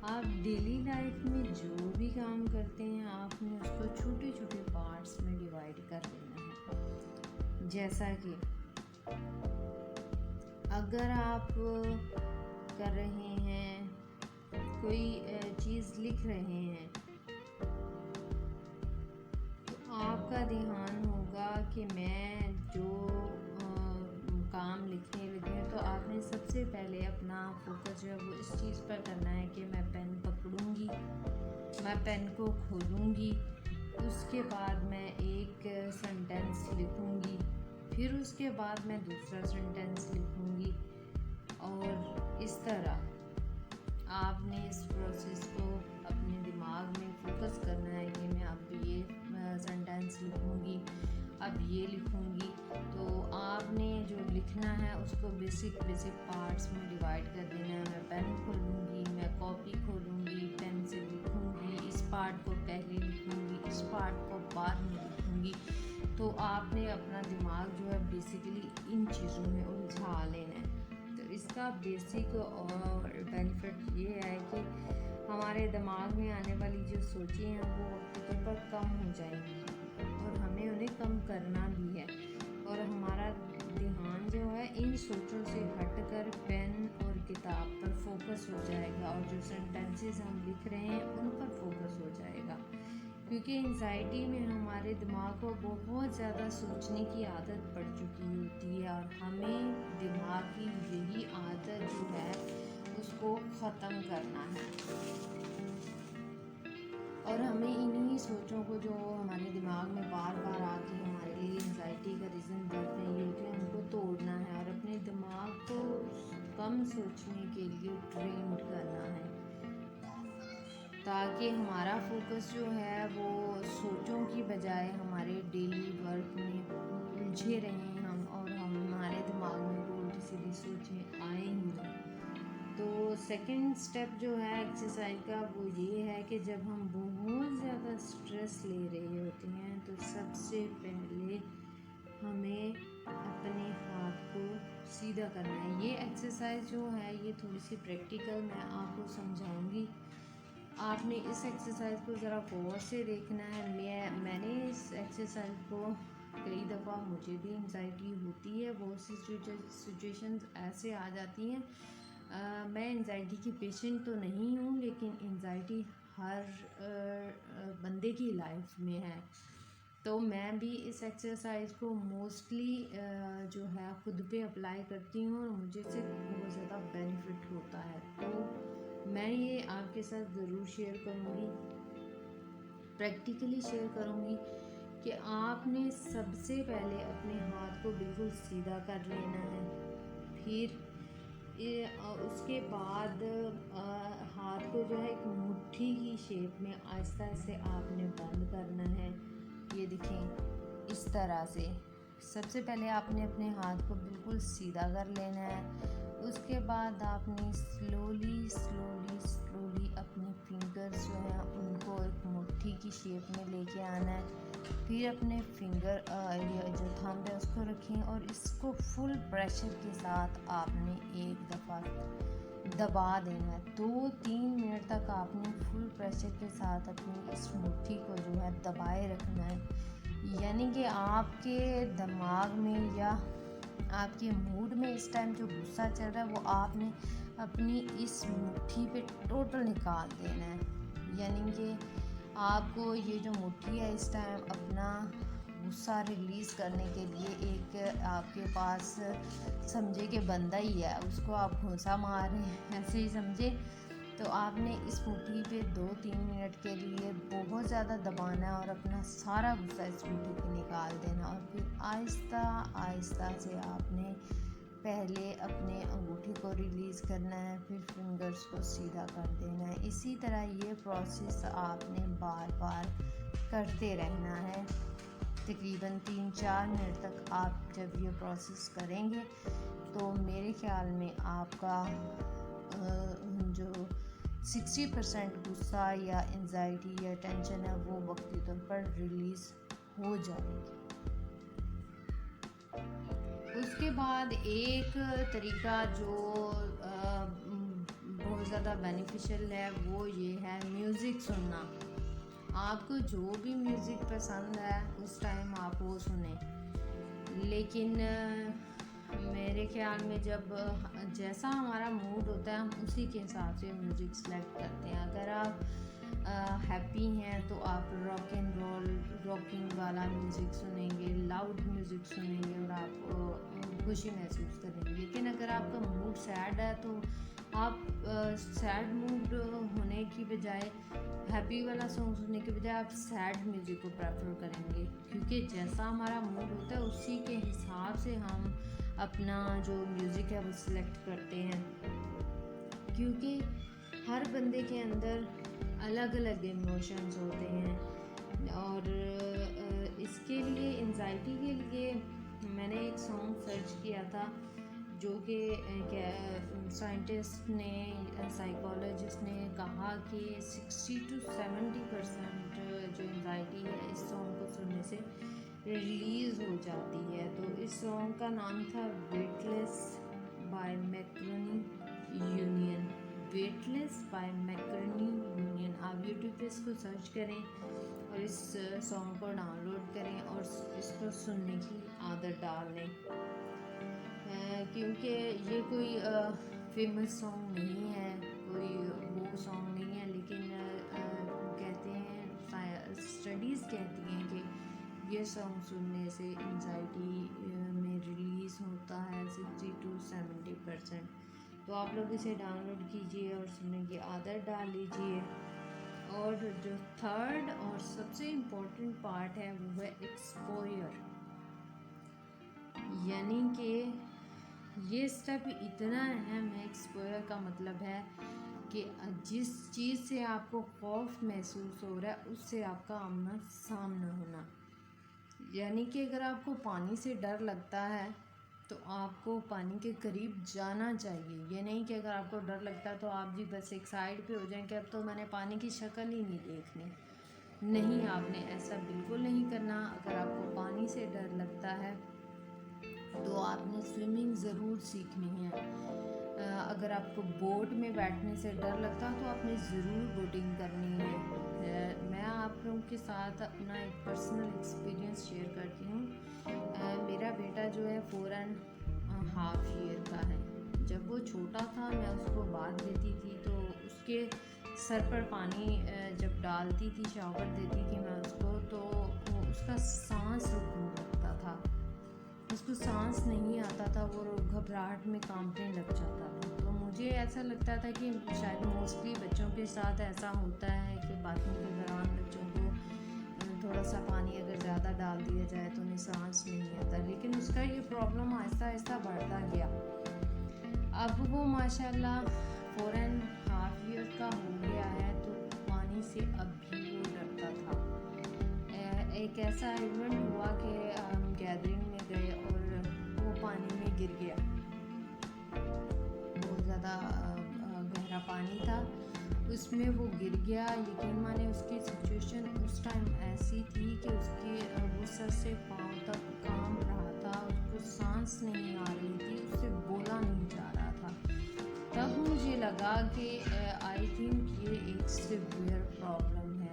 आप डेली लाइफ में जो भी काम करते हैं आपने उसको छोटे छोटे पार्ट्स में डिवाइड कर लेना है। जैसा कि अगर आप कर रहे हैं, कोई चीज़ लिख रहे हैं, तो आपका ध्यान होगा कि मैं जो काम लिखने लगे हैं तो आपने सबसे पहले अपना फोकस जो है वो इस चीज़ पर करना है कि मैं पेन पकड़ूंगी, मैं पेन को खोलूंगी, उसके बाद मैं एक सेंटेंस लिखूंगी, फिर उसके बाद मैं दूसरा सेंटेंस लिखूंगी। और इस तरह आपने इस प्रोसेस को अपने दिमाग में फोकस करना है कि मैं अब ये सेंटेंस लिखूंगी, अब ये लिखूंगी। तो आपने जो लिखना है उसको बेसिक पार्ट्स में डिवाइड कर देना है। मैं पेन खोलूंगी, मैं कॉपी खोलूंगी, पेन से लिखूंगी, इस पार्ट को पहले लिखूंगी, इस पार्ट को बाद में लिखूंगी। तो आपने अपना दिमाग जो है बेसिकली इन चीज़ों में उलझा लेना है। तो इसका बेसिक और बेनिफिट ये है कि हमारे दिमाग में आने वाली जो सोचें हैं वो वक्त के पर कम हो जाएंगी और हमें उन्हें कम करना भी है। और हमारा ध्यान जो है इन सोचों से हटकर पेन और किताब पर फोकस हो जाएगा और जो सेंटेंसेस हम लिख रहे हैं उन पर फोकस हो जाएगा। क्योंकि एंजाइटी में हमारे दिमाग को बहुत ज़्यादा सोचने की आदत पड़ चुकी होती है और हमें दिमाग की यही आदत जो है उसको ख़त्म करना है। और हमें इन्हीं सोचों को जो हमारे दिमाग में बार बार आके हमारे लिए एंजाइटी का रीज़न बन रही होती है उनको तोड़ना है और अपने दिमाग को कम सोचने के लिए ट्रेन करना है, ताकि हमारा फोकस जो है वो सोचों की बजाय हमारे डेली वर्क में उलझे रहें हम और हमारे दिमाग में वो उल्टी सीधी सोचें आए ही नहीं। तो सेकंड स्टेप जो है एक्सरसाइज का वो ये है कि जब हम बहुत ज़्यादा स्ट्रेस ले रहे होते हैं तो सबसे पहले हमें अपने हाथ को सीधा करना है। ये एक्सरसाइज जो है ये थोड़ी सी प्रैक्टिकल मैं आपको समझाऊंगी। आपने इस एक्सरसाइज को ज़रा गौर से देखना है। मैंने इस एक्सरसाइज को कई दफ़ा, मुझे भी एंजाइटी होती है, बहुत सी सिचुएशंस ऐसे आ जाती हैं। मैं एंजाइटी की पेशेंट तो नहीं हूँ, लेकिन एंजाइटी हर बंदे की लाइफ में है। तो मैं भी इस एक्सरसाइज को मोस्टली जो है ख़ुद पे अप्लाई करती हूँ और मुझे से बहुत ज़्यादा बेनिफिट होता है। तो मैं ये आपके साथ ज़रूर शेयर करूँगी, प्रैक्टिकली शेयर करूँगी कि आपने सबसे पहले अपने हाथ को बिल्कुल सीधा कर लेना है। फिर उसके बाद हाथ को जो है एक मुट्ठी की शेप में आहिस्ता से आपने बंद करना है। ये देखें, इस तरह से सबसे पहले आपने अपने हाथ को बिल्कुल सीधा कर लेना है। उसके बाद आपने स्लोली स्लोली स्लोली अपने फिंगर्स जो हैं उनको एक मुट्ठी की शेप में लेके आना है। फिर अपने फिंगर ये जो थंब है उसको रखें और इसको फुल प्रेशर के साथ आपने एक दफ़ा दबा देना है। 2-3 मिनट तक आपने फुल प्रेशर के साथ अपनी इस मुट्ठी को जो है दबाए रखना है। यानी कि आपके दिमाग में या आपके मूड में इस टाइम जो गुस्सा चल रहा है वो आपने अपनी इस मुट्ठी पे टोटल निकाल देना है। यानी कि आपको ये जो मुट्ठी है इस टाइम अपना गुस्सा रिलीज़ करने के लिए एक आपके पास समझे कि बंदा ही है, उसको आप घूंसा मार रहे हैं ऐसे ही समझे। तो आपने इस मुट्ठी पे 2-3 मिनट के लिए बहुत ज़्यादा दबाना है और अपना सारा गुस्सा इस मुट्ठी पे निकाल देना और फिर आहिस्ता आहिस्ता से आपने पहले अपने अंगूठी को रिलीज़ करना है, फिर फिंगर्स को सीधा कर देना है। इसी तरह ये प्रोसेस आपने बार बार करते रहना है। तकरीबन 3-4 मिनट तक आप जब ये प्रोसेस करेंगे तो मेरे ख्याल में आपका जो 60% गुस्सा या एंजाइटी या टेंशन है वो वक्ती तौर पर रिलीज़ हो जाएगी। उसके बाद एक तरीका जो बहुत ज़्यादा बेनिफिशियल है वो ये है म्यूज़िक सुनना। आपको जो भी म्यूज़िक पसंद है उस टाइम आप वो सुने, लेकिन मेरे ख्याल में जब जैसा हमारा मूड होता है हम उसी के हिसाब से म्यूज़िक सेलेक्ट करते हैं। अगर आप हैप्पी हैं तो आप रॉक एंड रोल रॉकिंग वाला म्यूज़िक सुनेंगे, लाउड म्यूज़िक सुनेंगे और आप खुशी महसूस करेंगे। लेकिन अगर आपका मूड सैड है तो आप सैड मूड होने की बजाय हैप्पी वाला सॉन्ग सुनने के बजाय आप सैड म्यूज़िक को प्रेफर करेंगे, क्योंकि जैसा हमारा मूड होता है उसी के हिसाब से हम अपना जो म्यूज़िक है वो सिलेक्ट करते हैं। क्योंकि हर बंदे के अंदर अलग अलग इमोशंस होते हैं और इसके लिए एंजाइटी के लिए मैंने एक सॉन्ग सर्च किया था जो कि साइंटिस्ट ने साइकोलॉजिस्ट ने कहा कि 60-70% जो एंजाइटी है इस सॉन्ग को सुनने से रिलीज़ हो जाती है। तो इस सॉन्ग का नाम था weightless by Marconi Union. Weightless by Marconi Union. आप यूट्यूब पे इसको सर्च करें और इस सॉन्ग को डाउनलोड करें और इसको सुनने की आदत डाल लें, क्योंकि ये कोई फेमस सॉन्ग नहीं है, कोई वो सॉन्ग नहीं है, लेकिन कहते हैं स्टडीज़ कहती हैं कि ये सॉन्ग सुनने से एंजाइटी में रिलीज़ होता है 60-70%। तो आप लोग इसे डाउनलोड कीजिए और सुनने की आदत डाल लीजिए। और जो थर्ड और सबसे इम्पोर्टेंट पार्ट है वो है एक्सपोजर। यानी कि ये स्टेप इतना अहम है। एक्सपोजर का मतलब है कि जिस चीज़ से आपको खौफ महसूस हो रहा है उससे आपका आमना सामना होना। यानी कि अगर आपको पानी से डर लगता है तो आपको पानी के करीब जाना चाहिए। ये नहीं कि अगर आपको डर लगता है तो आप जी बस एक साइड पे हो जाएं कि अब तो मैंने पानी की शक्ल ही नहीं देखनी। नहीं, आपने ऐसा बिल्कुल नहीं करना। अगर आपको पानी से डर लगता है तो आपने स्विमिंग ज़रूर सीखनी है। अगर आपको बोट में बैठने से डर लगता है तो आपने ज़रूर बोटिंग करनी है। मैं आप लोगों के साथ अपना एक पर्सनल एक्सपीरियंस शेयर करती हूँ। मेरा बेटा जो है 4.5 ईयर का है। जब वो छोटा था मैं उसको बाथ देती थी तो उसके सर पर पानी जब डालती थी, शावर देती थी मैं उसको, तो उसका उसका सांस रुकने लगता था, उसको सांस नहीं आता था, वो घबराहट में कांपने लग जाता था। तो मुझे ऐसा लगता था कि शायद मोस्टली बच्चों के साथ ऐसा होता है कि बाथरूम के दौरान बच्चों को थोड़ा सा पानी अगर ज़्यादा डाल दिया जाए तो उन्हें सांस नहीं आता। लेकिन उसका ये प्रॉब्लम आहिस्ता आहिस्ता बढ़ता गया। अब वो माशाल्लाह 4.5 ईयर का हो गया है, तो पानी से अब भी वो डरता था। एक ऐसा इवेंट हुआ कि हम गैदरिंग में गए और वो पानी में गिर गया। बहुत ज़्यादा गहरा पानी था, उसमें वो गिर गया। यकीन माने उसकी सिचुएशन उस टाइम ऐसी थी कि उसकी वो सर से पाँव तक कांप रहा था, उसको सांस नहीं आ रही थी, उससे बोला नहीं जा रहा था। तब मुझे लगा कि आई थिंक ये एक सिवियर प्रॉब्लम है।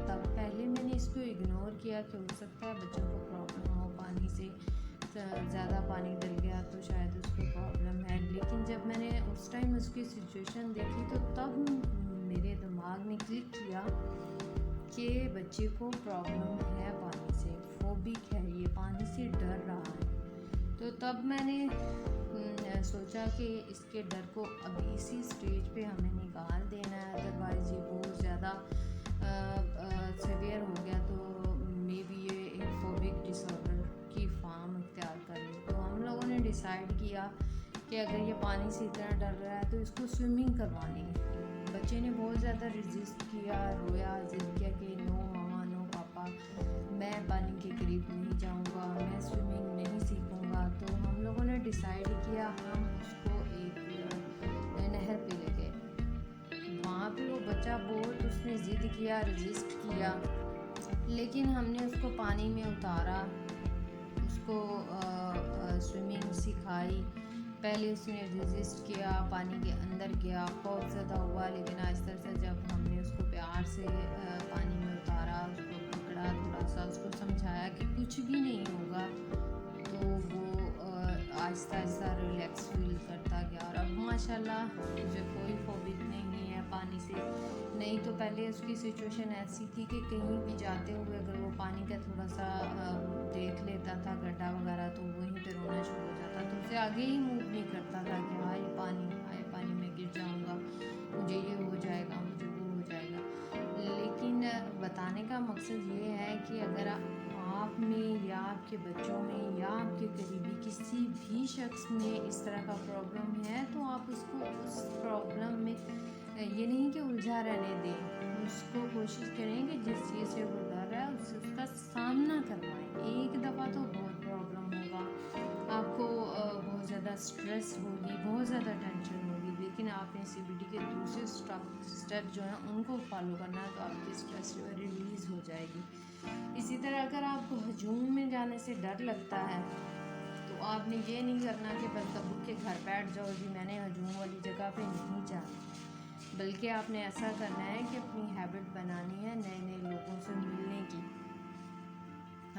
तब पहले मैंने इसको इग्नोर किया कि हो सकता है बच्चों को प्रॉब्लम हो, पानी से ज़्यादा पानी डल गया तो शायद उसको प्रॉब्लम है। लेकिन जब मैंने उस टाइम उसकी सिचुएशन देखी तो तब मेरे दिमाग ने क्लिक किया कि बच्चे को प्रॉब्लम है, पानी से फोबिक है, ये पानी से डर रहा है। तो तब मैंने सोचा कि इसके डर को अभी इसी स्टेज पे हमें निकाल देना है, अदरवाइज़ ये बहुत ज़्यादा सीवियर हो गया तो मे बी ये एक फोबिक डिसऑर्डर की फॉर्म इख्तियार कर ले। तो हम लोगों ने डिसाइड किया कि अगर ये पानी से इतना डर रहा है तो इसको स्विमिंग करवानी है। बच्चे ने बहुत ज़्यादा रेजिस्ट किया, रोया, जिद किया कि नो मामा, नो पापा, मैं पानी के करीब नहीं जाऊंगा, मैं स्विमिंग नहीं सीखूंगा। तो हम लोगों ने डिसाइड किया हम उसको एक नहर पे ले गए। वहाँ पे वो बच्चा बहुत उसने ज़िद किया, रेजिस्ट किया, लेकिन हमने उसको पानी में उतारा, उसको स्विमिंग सिखाई। पहले उसने रेजिस्ट किया, पानी के अंदर गया, खौफ ज़्यादा हुआ, लेकिन आहिस्ता आहिस्ता जब हमने उसको प्यार से पानी में उतारा, उसको पकड़ा, थोड़ा सा उसको समझाया कि कुछ भी नहीं होगा, तो वो आहिस्ता आहिस्ता रिलैक्स फील करता गया। और अब माशाल्लाह मुझे कोई फोबिक नहीं है पानी से। नहीं तो पहले उसकी सिचुएशन ऐसी थी कि कहीं भी जाते हुए अगर वो पानी का थोड़ा सा देख लेता था गड्ढा वगैरह तो वहीं पे रोना शुरू हो जाता, तो उसे आगे ही मूव नहीं करता था कि हाय पानी में गिर जाऊंगा, मुझे ये हो जाएगा, मुझे वो हो जाएगा। लेकिन बताने का मकसद ये है कि अगर आप में या आपके बच्चों में या आपके करीबी किसी भी शख्स में इस तरह का प्रॉब्लम है तो आप उसको उस प्रॉब्लम में ये नहीं कि उलझा रहने दें, उसको कोशिश करें कि जिस चीज़ से वो डर रहा है उससे उसका सामना करवाएं। एक दफ़ा तो बहुत प्रॉब्लम होगा, आपको बहुत ज़्यादा स्ट्रेस होगी, बहुत ज़्यादा टेंशन होगी, लेकिन आपने CBT के दूसरे स्टेप जो है उनको फॉलो करना है तो आपकी स्ट्रेस जो है रिलीज़ हो जाएगी। इसी तरह अगर आपको हजूम में जाने से डर लगता है तो आपने ये नहीं करना कि बस दबुक के घर बैठ जाओ, जी मैंने हजूम वाली जगह पे नहीं जाना, बल्कि आपने ऐसा करना है कि अपनी हैबिट बनानी है नए नए लोगों से मिलने की,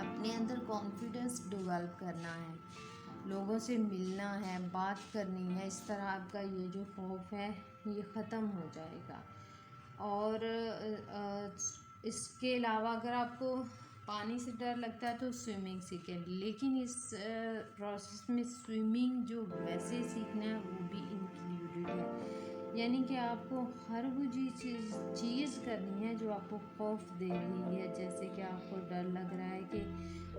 अपने अंदर कॉन्फिडेंस डेवलप करना है, लोगों से मिलना है, बात करनी है। इस तरह आपका ये जो खौफ है ये ख़त्म हो जाएगा। और इसके अलावा अगर आपको पानी से डर लगता है तो स्विमिंग सीखें, लेकिन इस प्रोसेस में स्विमिंग जो वैसे सीखना है वो भी इंक्लूडेड है, यानी कि आपको हर वो चीज़ करनी है जो आपको खौफ दे रही है। जैसे कि आपको डर लग रहा है कि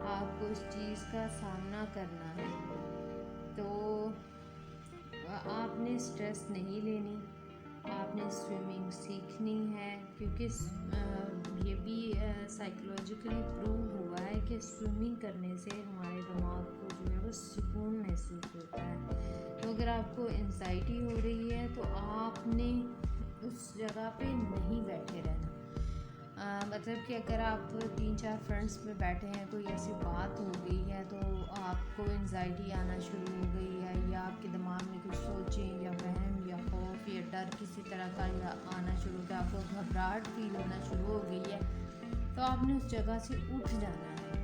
आपको उस चीज़ का सामना करना है, तो आपने स्ट्रेस नहीं लेनी, आपने स्विमिंग सीखनी है, क्योंकि ये भी साइकोलॉजिकली प्रूव हुआ है कि स्विमिंग करने से हमारे दिमाग को जो है वो सुकून महसूस होता है। तो अगर आपको एंजाइटी हो रही है तो आपने उस जगह पे नहीं बैठे रहना। मतलब कि अगर आप 3-4 फ्रेंड्स में बैठे हैं, कोई ऐसी बात हो गई है तो आपको एंजाइटी आना शुरू हो गई है, या आपके दिमाग में कुछ सोचें या वहम या खौफ या डर किसी तरह का या आना शुरू हो गया, आपको घबराहट फील होना शुरू हो गई है, तो आपने उस जगह से उठ जाना है,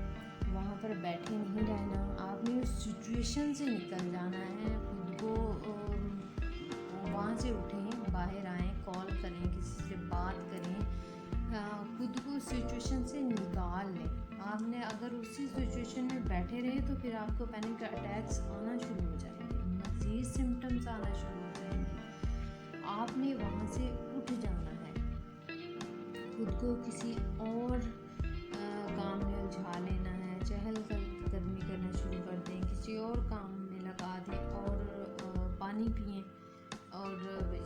वहाँ पर बैठे नहीं रहना, आपने उस सिचुएशन से निकल जाना है, खुद को वहाँ से उठें, बाहर आएँ, कॉल करें, किसी से बात करें, खुद को सिचुएशन से निकाल लें। आपने सिचुएशन में बैठे रहे तो फिर आपको पैनिक अटैक्स आना शुरू हो जाएंगे, मज़ीद सिम्टम्स आना शुरू हो जाएंगे। आपने वहाँ से उठ जाना है, खुद को किसी और काम में उलझा लेना है, चहलकदमी करना शुरू कर दें, किसी और काम में लगा दें और पानी पिएं। और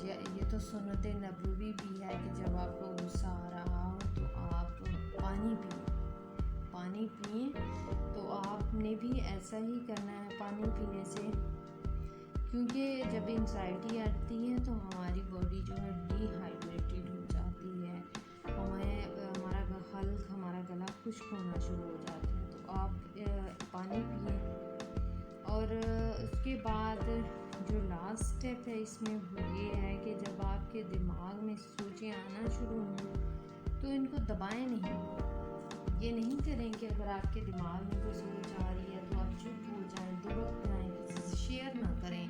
ये तो सुन्नत नबवी भी है कि जब आपको गुस्सा आ रहा हो तो आप पानी पिएं। तो आपने भी ऐसा ही करना है पानी पीने से, क्योंकि जब एंजाइटी आती है तो हमारी बॉडी जो है डिहाइड्रेटेड हो जाती है, हमारा गला खुश्क होना शुरू हो जाता है। तो आप पानी पिए। और उसके बाद जो लास्ट स्टेप है इसमें वो ये है कि जब आपके दिमाग में सोचें आना शुरू हों तो इनको दबाएं नहीं। ये नहीं करें कि अगर आपके दिमाग में कोई सोच आ रही है तो आप चुप हो जाएं, दुबक जाएं, किसी से शेयर ना करें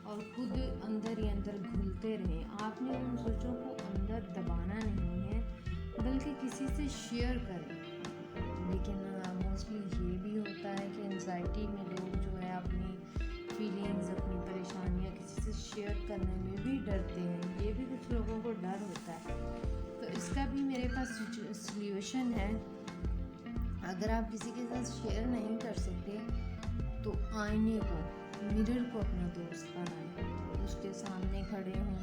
और खुद अंदर ही अंदर घुलते रहें। आपने उन सोचों को अंदर दबाना नहीं है, बल्कि किसी से शेयर करें। लेकिन मोस्टली ये भी होता है कि एंजाइटी में लोग जो है अपनी फीलिंग्स, अपनी परेशानियाँ किसी से शेयर करने में भी डरते हैं। ये भी कुछ लोगों को डर होता है। तो इसका भी मेरे पास सल्यूशन है। अगर आप किसी के साथ शेयर नहीं कर सकते तो आईने को, मिरर को अपना दोस्त बनाएं, उसके सामने खड़े हों,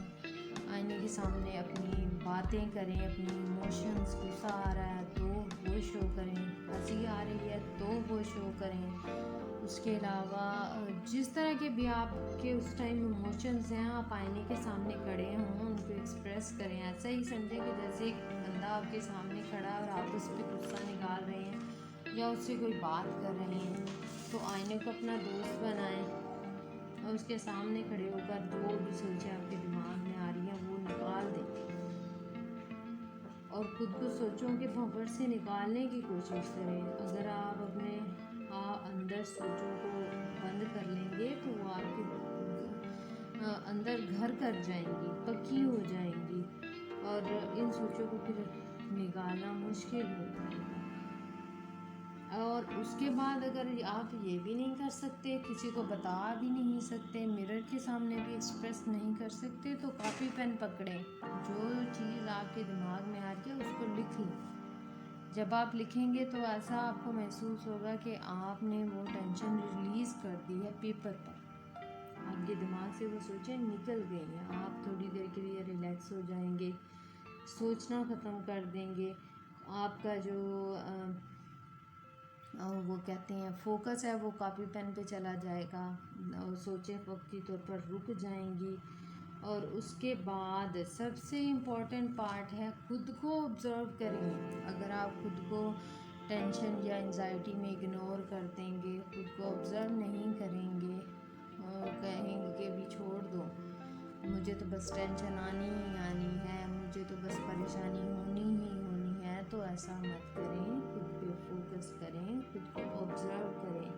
आईने के सामने अपनी बातें करें, अपनी इमोशंस, गुस्सा आ रहा है तो वो शो करें, हंसी आ रही है तो वो शो करें। उसके अलावा जिस तरह के भी आपके उस टाइम इमोशंस हैं, आप आईने के सामने खड़े हों, उनको एक्सप्रेस करें। ऐसा ही समझें कि जैसे एक बंदा आपके सामने खड़ा है और आप उस पर गुस्सा निकाल रहे हैं या उससे कोई बात कर रहे हैं। तो आईने को अपना दोस्त बनाएं और उसके सामने खड़े होकर जो भी सोचें आपके दिमाग में आ रही हैं वो निकाल दें और खुद को सोचों के भंवर से निकालने की कोशिश करें। अगर आप अपने अंदर सोचों को बंद कर लेंगे तो वो आपके अंदर घर कर जाएंगी, पक्की हो जाएंगी और इन सोचों को फिर निकालना मुश्किल होता है। और उसके बाद अगर आप ये भी नहीं कर सकते, किसी को बता भी नहीं सकते, मिरर के सामने भी एक्सप्रेस नहीं कर सकते, तो कॉपी पेन पकड़ें, जो चीज़ आपके दिमाग में आ रही है उसको लिख लें। जब आप लिखेंगे तो ऐसा आपको महसूस होगा कि आपने वो टेंशन रिलीज़ कर दी है पेपर पर, आपके दिमाग से वो सोचें निकल गई हैं। आप थोड़ी देर के लिए रिलैक्स हो जाएंगे, सोचना ख़त्म कर देंगे। आपका जो वो कहते हैं फोकस है वो कॉपी पेन पे चला जाएगा और सोचें पक्की तौर पर रुक जाएंगी। और उसके बाद सबसे इम्पॉर्टेंट पार्ट है खुद को ऑब्ज़र्व करें। अगर आप खुद को टेंशन या एंजाइटी में इग्नोर कर देंगे, खुद को ऑब्ज़र्व नहीं करेंगे और कहेंगे कि भी छोड़ दो, मुझे तो बस टेंशन आनी ही आनी है, मुझे तो बस परेशानी होनी ही होनी है, तो ऐसा मत करें। खुद पे फोकस करें, खुद को ऑब्ज़र्व करें,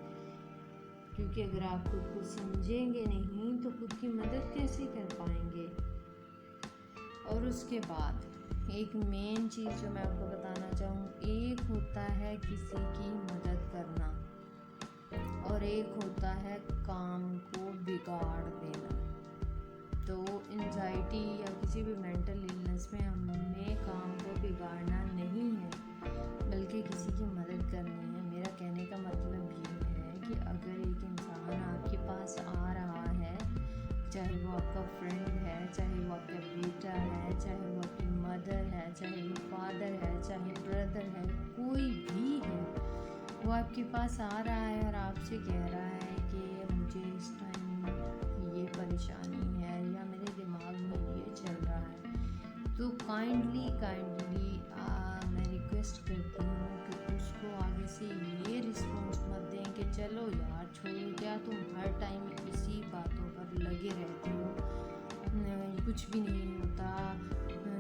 क्योंकि अगर आप खुद को समझेंगे नहीं तो खुद की मदद कैसे कर पाएंगे। और उसके बाद एक मेन चीज़ जो मैं आपको बताना चाहूँ, एक होता है किसी की मदद करना और एक होता है काम को बिगाड़ देना। तो एंजाइटी या किसी भी मेंटल इलनेस में हमें काम को बिगाड़ना नहीं है, बल्कि किसी की मदद करनी है। मेरा कहने का मतलब ये है कि अगर एक इंसान आपके पास आ रहा है, चाहे वो आपका फ्रेंड है, चाहे वो आपका बेटा है, चाहे वो आपकी मदर है, चाहे वो फादर है, चाहे ब्रदर है, कोई भी है, वो आपके पास आ रहा है और आपसे कह रहा है कि मुझे इस टाइम ये परेशानी है या मेरे दिमाग में ये चल रहा है, तो काइंडली मैं रिक्वेस्ट करती हूँ कि उसको आगे से ये रिस्पॉन्स मत दें कि चलो यार छोड़ो, क्या तुम हर टाइम इसी बातों पर लगे रहते हो, कुछ भी नहीं होता,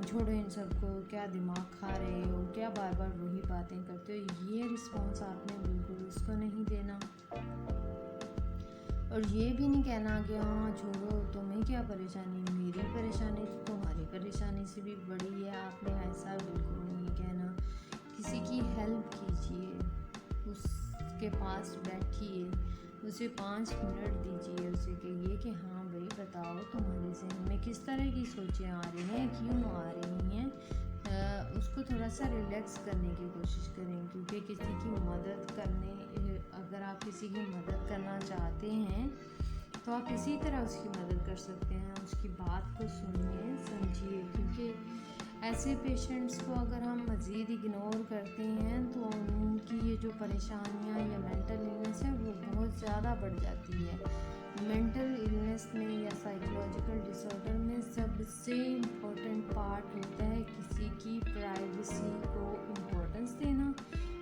छोड़ो इन सबको, क्या दिमाग खा रहे हो, क्या बार बार वही बातें करते हो। ये रिस्पॉन्स आपने बिल्कुल उसको नहीं देना और ये भी नहीं कहना कि हाँ छोड़ो, तुम्हें क्या परेशानी, मेरी परेशानी तो तुम्हारी परेशानी से भी बड़ी है। आपने ऐसा बिल्कुल नहीं कहना। किसी की हेल्प कीजिए, के पास बैठिए, उसे 5 मिनट दीजिए, उसे कहिए कि हाँ भाई बताओ तुम्हारे ज़हन में किस तरह की सोचें आ रही हैं, क्यों आ रही हैं। उसको थोड़ा सा रिलैक्स करने की कोशिश करें, क्योंकि किसी की मदद करने अगर आप किसी की मदद करना चाहते हैं तो आप इसी तरह उसकी मदद कर सकते हैं। उसकी बात को सुनिए, समझिए, क्योंकि ऐसे पेशेंट्स को अगर हम मज़ीद इग्नोर करते हैं तो उनकी ये जो परेशानियां या मेंटल इलनेस है वो बहुत ज़्यादा बढ़ जाती है। मेंटल इलनेस में या साइकोलॉजिकल डिसऑर्डर में सबसे इम्पोर्टेंट पार्ट होता है किसी की प्राइवेसी को इम्पोर्टेंस देना,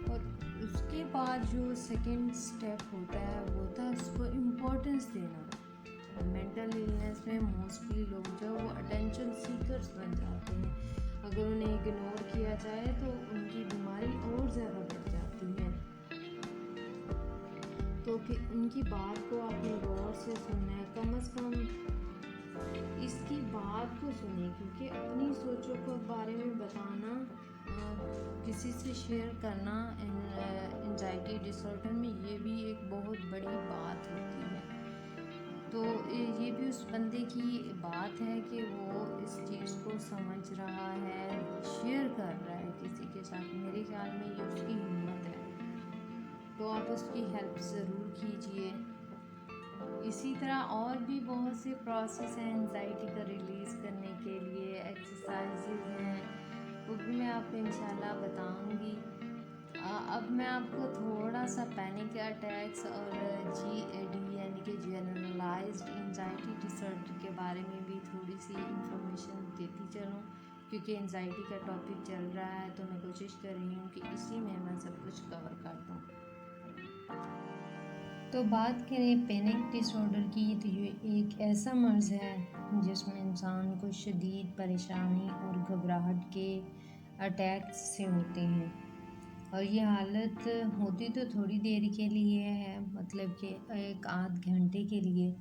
और उसके बाद जो सेकंड स्टेप होता है वो होता है उसको इम्पोर्टेंस देना। मेंटल इलनेस में मोस्टली लोग जो वो अटेंशन सीकर्स बन जाते हैं। अगर उन्हें इग्नोर किया जाए तो उनकी बीमारी और ज़्यादा बढ़ जाती है। तो कि उनकी बात को आपने गौर से सुनना है, कम से कम इसकी बात को सुने, क्योंकि अपनी सोचों के बारे में बताना, किसी से शेयर करना एंजाइटी डिसऑर्डर में ये भी एक बहुत बड़ी बात होती है। तो ये भी उस बंदे की बात है कि वो इस चीज़ को समझ रहा है, शेयर कर रहा है किसी के साथ। मेरे ख्याल में ये उसकी हिम्मत है, तो आप उसकी हेल्प ज़रूर कीजिए। इसी तरह और भी बहुत से प्रोसेस हैं एंजाइटी का रिलीज़ करने के लिए, एक्सरसाइजेज हैं, वो भी मैं आपको इंशाल्लाह बताऊंगी। अब मैं आपको थोड़ा सा पैनिक अटैक्स और GAD यानी कि जनरलाइज्ड एंजाइटी डिसऑर्डर के बारे में भी थोड़ी सी इंफॉर्मेशन देती चलूँ, क्योंकि एंजाइटी का टॉपिक चल रहा है तो मैं कोशिश कर रही हूँ कि इसी में मैं सब कुछ कवर कर दूँ। तो बात करें पैनिक डिसऑर्डर की, तो ये एक ऐसा मर्ज़ है जिसमें इंसान को शदीद परेशानी और घबराहट के अटैक्स से होते हैं, और ये हालत होती तो थोड़ी देर के लिए है, मतलब कि 1-8 घंटे के लिए,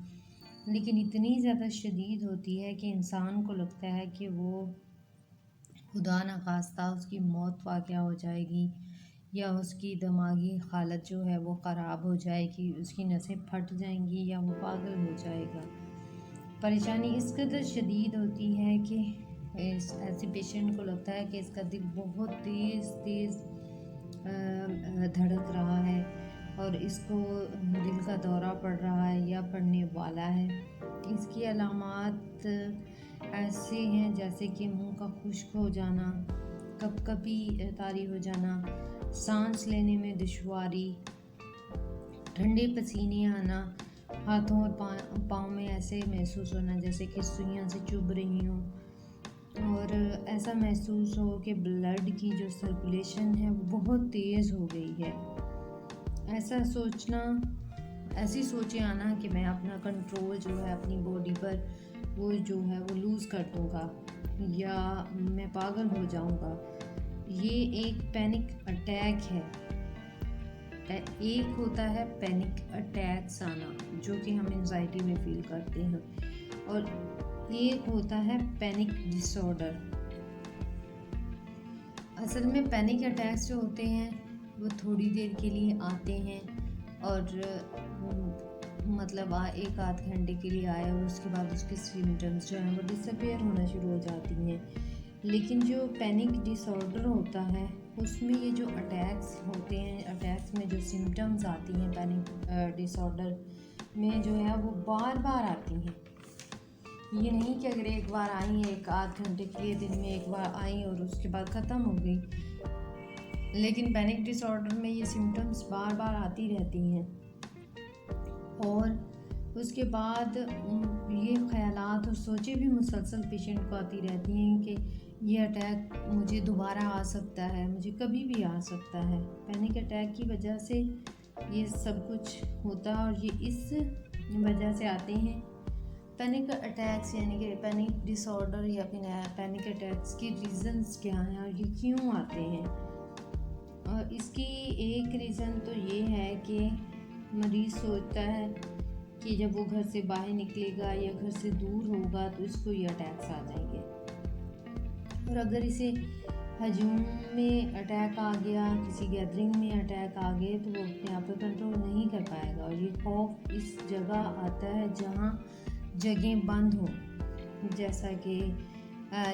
लेकिन इतनी ज़्यादा शदीद होती है कि इंसान को लगता है कि वो खुदा न खास्ता उसकी मौत वाक़या हो जाएगी, या उसकी दिमागी हालत जो है वो ख़राब हो जाएगी, उसकी नसें फट जाएंगी, या वो पागल हो जाएगा। परेशानी इस कदर शदीद होती है कि ऐसे पेशेंट को लगता है कि इसका दिल बहुत तेज़ तेज़ धड़क रहा है और इसको दिल का दौरा पड़ रहा है या पड़ने वाला है। इसकी अलामात ऐसे हैं जैसे कि मुंह का खुश्क हो जाना, कपकपी तारी हो जाना, सांस लेने में दुश्वारी, ठंडे पसीने आना, हाथों और पाँव में ऐसे महसूस होना जैसे कि सुइयां से चुभ रही हों, और ऐसा महसूस हो कि ब्लड की जो सर्कुलेशन है वो बहुत तेज़ हो गई है। ऐसा सोचना, ऐसी सोचें आना कि मैं अपना कंट्रोल जो है अपनी बॉडी पर वो जो है वो लूज़ कर दूँगा या मैं पागल हो जाऊँगा। ये एक पैनिक अटैक है। एक होता है पैनिक अटैक्स आना जो कि हम एंजाइटी में फील करते हैं, और एक होता है पैनिक डिसऑर्डर। असल में पैनिक अटैक्स जो होते हैं वो थोड़ी देर के लिए आते हैं, और मतलब 1-8 घंटे के लिए आए और उसके बाद उसके सिम्टम्स जो हैं वो डिसअपीयर होना शुरू हो जाती हैं। लेकिन जो पैनिक डिसऑर्डर होता है उसमें ये जो अटैक्स होते हैं, अटैक्स में जो सिम्टम्स आती हैं पैनिक डिसऑर्डर में जो है वो बार बार आती हैं। ये नहीं कि अगर एक बार आई 1-8 घंटे के लिए, दिन में एक बार आई और उसके बाद ख़त्म हो गई, लेकिन पैनिक डिसऑर्डर में ये सिम्टम्स बार बार आती रहती हैं, और उसके बाद ये ख़यालात और सोचें भी मुसलसल पेशेंट को आती रहती हैं कि ये अटैक मुझे दोबारा आ सकता है, मुझे कभी भी आ सकता है। पैनिक अटैक की वजह से ये सब कुछ होता है, और ये इस वजह से आते हैं। पैनिक अटैक्स यानी कि पैनिक डिसऑर्डर या पैनिक अटैक्स की रीज़न्स क्या हैं और ये क्यों आते हैं। और इसकी एक रीज़न तो ये है कि मरीज़ सोचता है कि जब वो घर से बाहर निकलेगा या घर से दूर होगा तो इसको ये अटैक्स आ जाएंगे, और अगर इसे हजूम में अटैक आ गया, किसी गैदरिंग में अटैक आ गए, तो वो अपने आप पे कंट्रोल नहीं कर पाएगा। और ये खौफ इस जगह आता है जहाँ जगह बंद हो, जैसा कि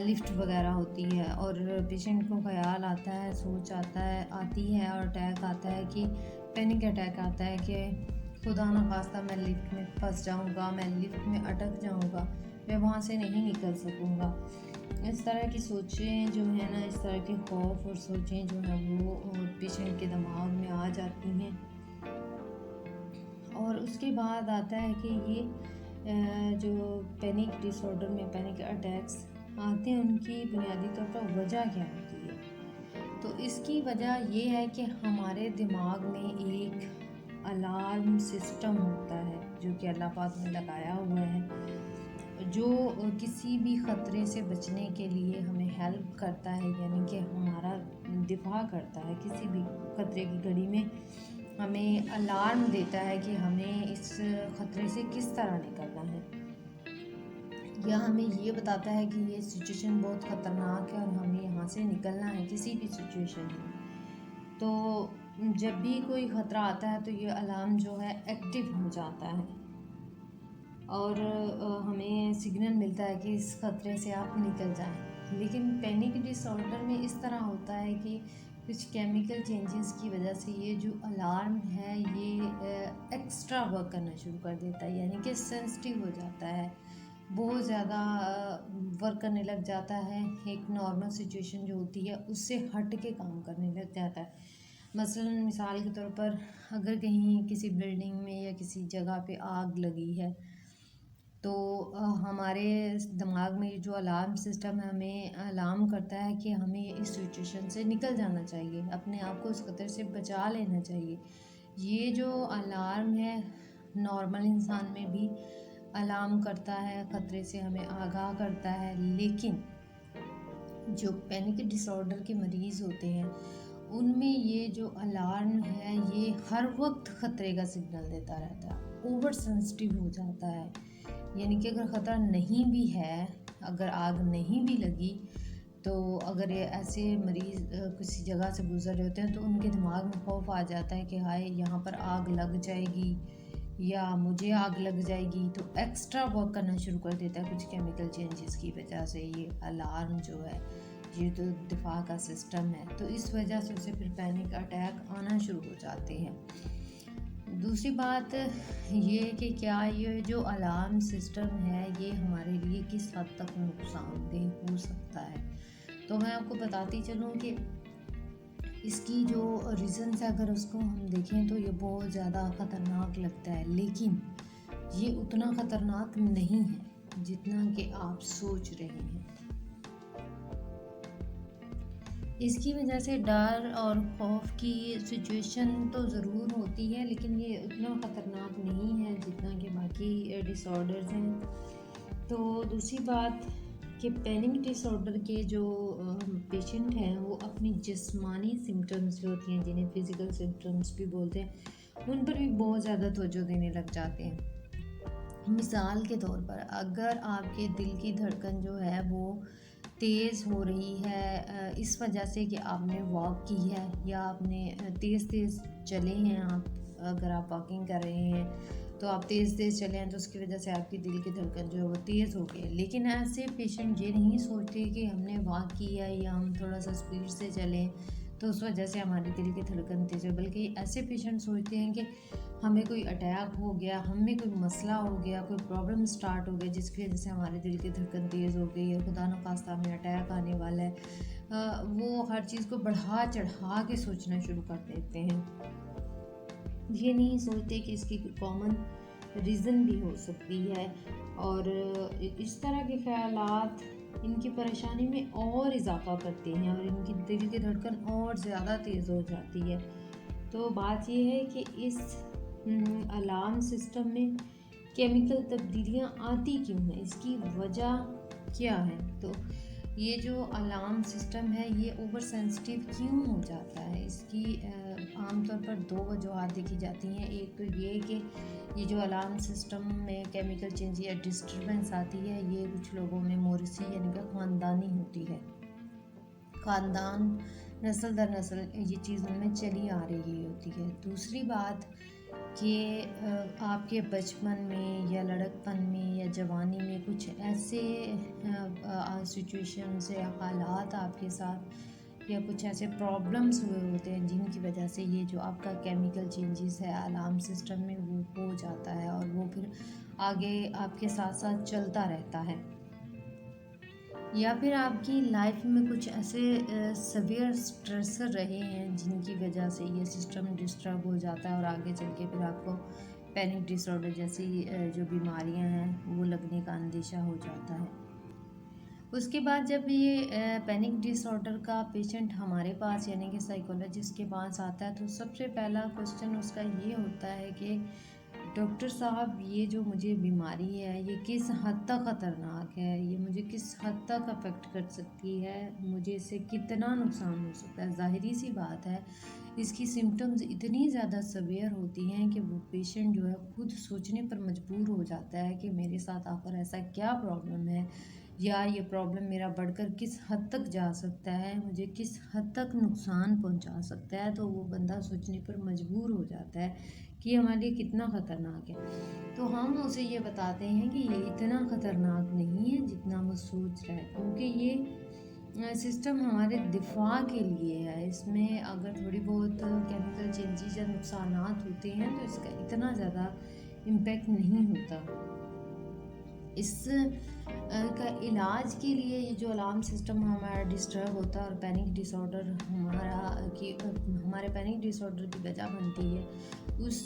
लिफ्ट वगैरह होती है, और पेशेंट को ख्याल आता है, सोच आती है और अटैक आता है कि पैनिक अटैक आता है कि खुदा न खास्ता मैं लिफ्ट में फंस जाऊंगा, मैं लिफ्ट में अटक जाऊंगा, मैं वहाँ से नहीं निकल सकूंगा। इस तरह की सोचें जो है ना, इस तरह के खौफ और सोचें जो हैं वो पेशेंट के दिमाग में आ जाती हैं। और उसके बाद आता है कि ये जो पैनिक डिसऑर्डर में पैनिक अटैक्स आते हैं, उनकी बुनियादी तौर पर वजह क्या होती है। तो इसकी वजह ये है कि हमारे दिमाग में एक अलार्म सिस्टम होता है जो कि अल्लाह पाक ने लगाया हुआ है, जो किसी भी ख़तरे से बचने के लिए हमें हेल्प करता है, यानी कि हमारा दिफा करता है। किसी भी ख़तरे की घड़ी में हमें अलार्म देता है कि हमें इस ख़तरे से किस तरह निकलना है, या हमें ये बताता है कि ये सिचुएशन बहुत ख़तरनाक है और हमें यहाँ से निकलना है किसी भी सिचुएशन में। तो जब भी कोई ख़तरा आता है तो ये अलार्म जो है एक्टिव हो जाता है और हमें सिग्नल मिलता है कि इस ख़तरे से आप निकल जाएं। लेकिन पैनिक डिसऑर्डर में इस तरह होता है कि कुछ केमिकल चेंजेस की वजह से ये जो अलार्म है ये एक्स्ट्रा वर्क करना शुरू कर देता है, यानी कि सेंसिटिव हो जाता है, बहुत ज़्यादा वर्क करने लग जाता है। एक नॉर्मल सिचुएशन जो होती है उससे हट के काम करने लग जाता है। मसलन मिसाल के तौर पर अगर कहीं किसी बिल्डिंग में या किसी जगह पे आग लगी है, तो हमारे दिमाग में जो अलार्म सिस्टम है हमें अलार्म करता है कि हमें इस सिचुएशन से निकल जाना चाहिए, अपने आप को उस खतरे से बचा लेना चाहिए। ये जो अलार्म है नॉर्मल इंसान में भी अलार्म करता है, ख़तरे से हमें आगाह करता है। लेकिन जो पैनिक डिसऑर्डर के मरीज़ होते हैं उनमें ये जो अलार्म है ये हर वक्त ख़तरे का सिग्नल देता रहता है, ओवर सेंसिटिव हो जाता है। यानी कि अगर ख़तरा नहीं भी है, अगर आग नहीं भी लगी, तो अगर ये ऐसे मरीज़ किसी जगह से गुज़र रहे होते हैं तो उनके दिमाग में खौफ आ जाता है कि हाय यहाँ पर आग लग जाएगी या मुझे आग लग जाएगी, तो एक्स्ट्रा वर्क करना शुरू कर देता है कुछ केमिकल चेंजेस की वजह से ये अलार्म जो है, ये तो दिफा का सिस्टम है। तो इस वजह से उसे फिर पैनिक अटैक आना शुरू हो जाते हैं। दूसरी बात ये कि क्या ये जो अलार्म सिस्टम है ये हमारे लिए किस हद तक नुकसानदेह हो सकता है। तो मैं आपको बताती चलूँ कि इसकी जो रीज़न्स है अगर उसको हम देखें तो ये बहुत ज़्यादा ख़तरनाक लगता है, लेकिन ये उतना ख़तरनाक नहीं है जितना कि आप सोच रहे हैं। इसकी वजह से डर और खौफ की सिचुएशन तो ज़रूर होती है, लेकिन ये उतना ख़तरनाक नहीं है जितना कि बाकी डिसऑर्डर्स हैं। तो दूसरी बात कि पैनिक डिसऑर्डर के जो पेशेंट हैं वो अपनी जिस्मानी सिम्टम्स जो होती हैं, जिन्हें फ़िज़िकल सिम्टम्स भी बोलते हैं, उन पर भी बहुत ज़्यादा तवज्जो देने लग जाते हैं। मिसाल के तौर पर अगर आपके दिल की धड़कन जो है वो तेज़ हो रही है इस वजह से कि आपने वॉक की है या आपने तेज़ तेज़ चले हैं, आप अगर आप वॉकिंग कर रहे हैं तो आप तेज़ तेज़ चले हैं तो उसकी वजह से आपकी दिल की धड़कन जो है वो तेज़ हो गई है। लेकिन ऐसे पेशेंट ये नहीं सोचते कि हमने वॉक किया है या हम थोड़ा सा स्पीड से चलें तो उस वजह से हमारी दिल की धड़कन तेज़ है, बल्कि ऐसे पेशेंट सोचते हैं कि हमें कोई अटैक हो गया, हमें कोई मसला हो गया, कोई प्रॉब्लम स्टार्ट हो गया जिसकी वजह से हमारे दिल की धड़कन तेज़ हो गई है, खुदा न खास्ता हमें अटैक आने वाला है। वो हर चीज़ को बढ़ा चढ़ा के सोचना शुरू कर देते हैं। ये नहीं सोचते कि इसकी कॉमन रीज़न भी हो सकती है, और इस तरह के ख़यालात इनकी परेशानी में और इजाफ़ा करते हैं और इनकी दिल की धड़कन और ज़्यादा तेज़ हो जाती है। तो बात ये है कि इस अलार्म सिस्टम में केमिकल तब्दीलियाँ आती क्यों हैं, इसकी वजह क्या है। तो ये जो अलार्म सिस्टम है ये ओवर सेंसिटिव क्यों हो जाता है, इसकी आमतौर पर दो वजूहत देखी जाती हैं। एक तो ये कि ये जो अलार्म सिस्टम में केमिकल चेंज या डिस्टर्बेंस आती है ये कुछ लोगों में मोरसी यानी कि ख़ानदानी होती है। ख़ानदान नस्ल दर नस्ल ये चीज़ उनमें चली आ रही होती है। दूसरी बात कि आपके बचपन में या लड़कपन में या जवानी में कुछ ऐसे सिचुएशंस या हालात आपके साथ या कुछ ऐसे प्रॉब्लम्स हुए होते हैं जिनकी वजह से ये जो आपका केमिकल चेंजेस है अलार्म सिस्टम में वो हो जाता है और वो फिर आगे आपके साथ साथ चलता रहता है। या फिर आपकी लाइफ में कुछ ऐसे सवियर स्ट्रेसर रहे हैं जिनकी वजह से ये सिस्टम डिस्टर्ब हो जाता है और आगे चल के फिर आपको पैनिक डिसऑर्डर जैसी जो बीमारियां हैं वो लगने का अंदेशा हो जाता है। उसके बाद जब ये पैनिक डिसऑर्डर का पेशेंट हमारे पास यानी कि साइकोलॉजिस्ट के पास आता है तो सबसे पहला क्वेश्चन उसका ये होता है कि डॉक्टर साहब ये जो मुझे बीमारी है ये किस हद तक ख़तरनाक है, ये मुझे किस हद तक अफेक्ट कर सकती है, मुझे इससे कितना नुकसान हो सकता है। ज़ाहिरी सी बात है इसकी सिम्टम्स इतनी ज़्यादा सवेयर होती हैं कि वो पेशेंट जो है खुद सोचने पर मजबूर हो जाता है कि मेरे साथ आकर ऐसा क्या प्रॉब्लम है या ये प्रॉब्लम मेरा बढ़कर किस हद तक जा सकता है, मुझे किस हद तक नुकसान पहुंचा सकता है। तो वो बंदा सोचने पर मजबूर हो जाता है कि ये हमारे लिए कितना ख़तरनाक है। तो हम उसे ये बताते हैं कि ये इतना ख़तरनाक नहीं है जितना वो सोच रहा है, क्योंकि ये सिस्टम हमारे दिफा के लिए है। इसमें अगर थोड़ी बहुत केमिकल चेंजेस या नुकसानात होते हैं तो इसका इतना ज़्यादा इम्पेक्ट नहीं होता। इस का इलाज के लिए ये जो अलार्म सिस्टम हमारा डिस्टर्ब होता है और पैनिक डिसऑर्डर हमारे पैनिक डिसऑर्डर की वजह बनती है, उस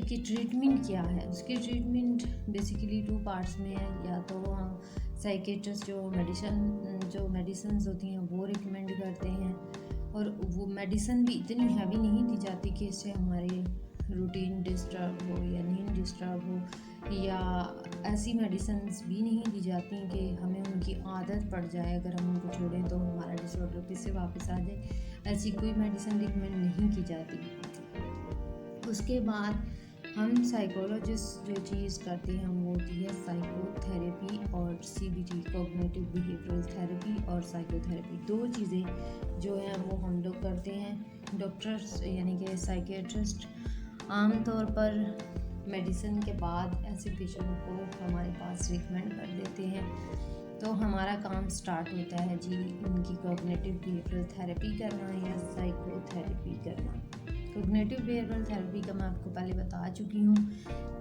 की ट्रीटमेंट क्या है। उसकी ट्रीटमेंट बेसिकली 2 पार्ट्स में है। या तो साइकेट्रिस्ट जो मेडिसिन होती हैं वो रिकमेंड करते हैं और वो मेडिसिन भी इतनी हैवी नहीं दी जाती कि इससे हमारे रूटीन डिस्टर्ब हो या नींद डिस्टर्ब हो, या ऐसी मेडिसिन्स भी नहीं दी जाती कि हमें उनकी आदत पड़ जाए, अगर हम उनको छोड़ें तो हमारा डिसऑर्डर फिर से वापस आ जाए। ऐसी कोई मेडिसिन रिकमेंड नहीं की जाती। उसके बाद हम साइकोलॉजिस्ट जो चीज़ करते हैं वो होती है साइकोथेरेपी और CBT, कॉग्निटिव बिहेवियरल थेरेपी और साइकोथेरेपी। 2 चीज़ें जो हैं वो हम लोग करते हैं। डॉक्टर्स यानी कि साइकियाट्रिस्ट आमतौर पर मेडिसिन के बाद ऐसे पेशेंट को हमारे पास रिकमेंड कर देते हैं। तो हमारा काम स्टार्ट होता है जी इनकी कॉग्निटिव बिहेवियरल थेरेपी करना या साइकोथेरेपी करना। कॉग्निटिव बिहेवियरल थेरेपी का मैं आपको पहले बता चुकी हूँ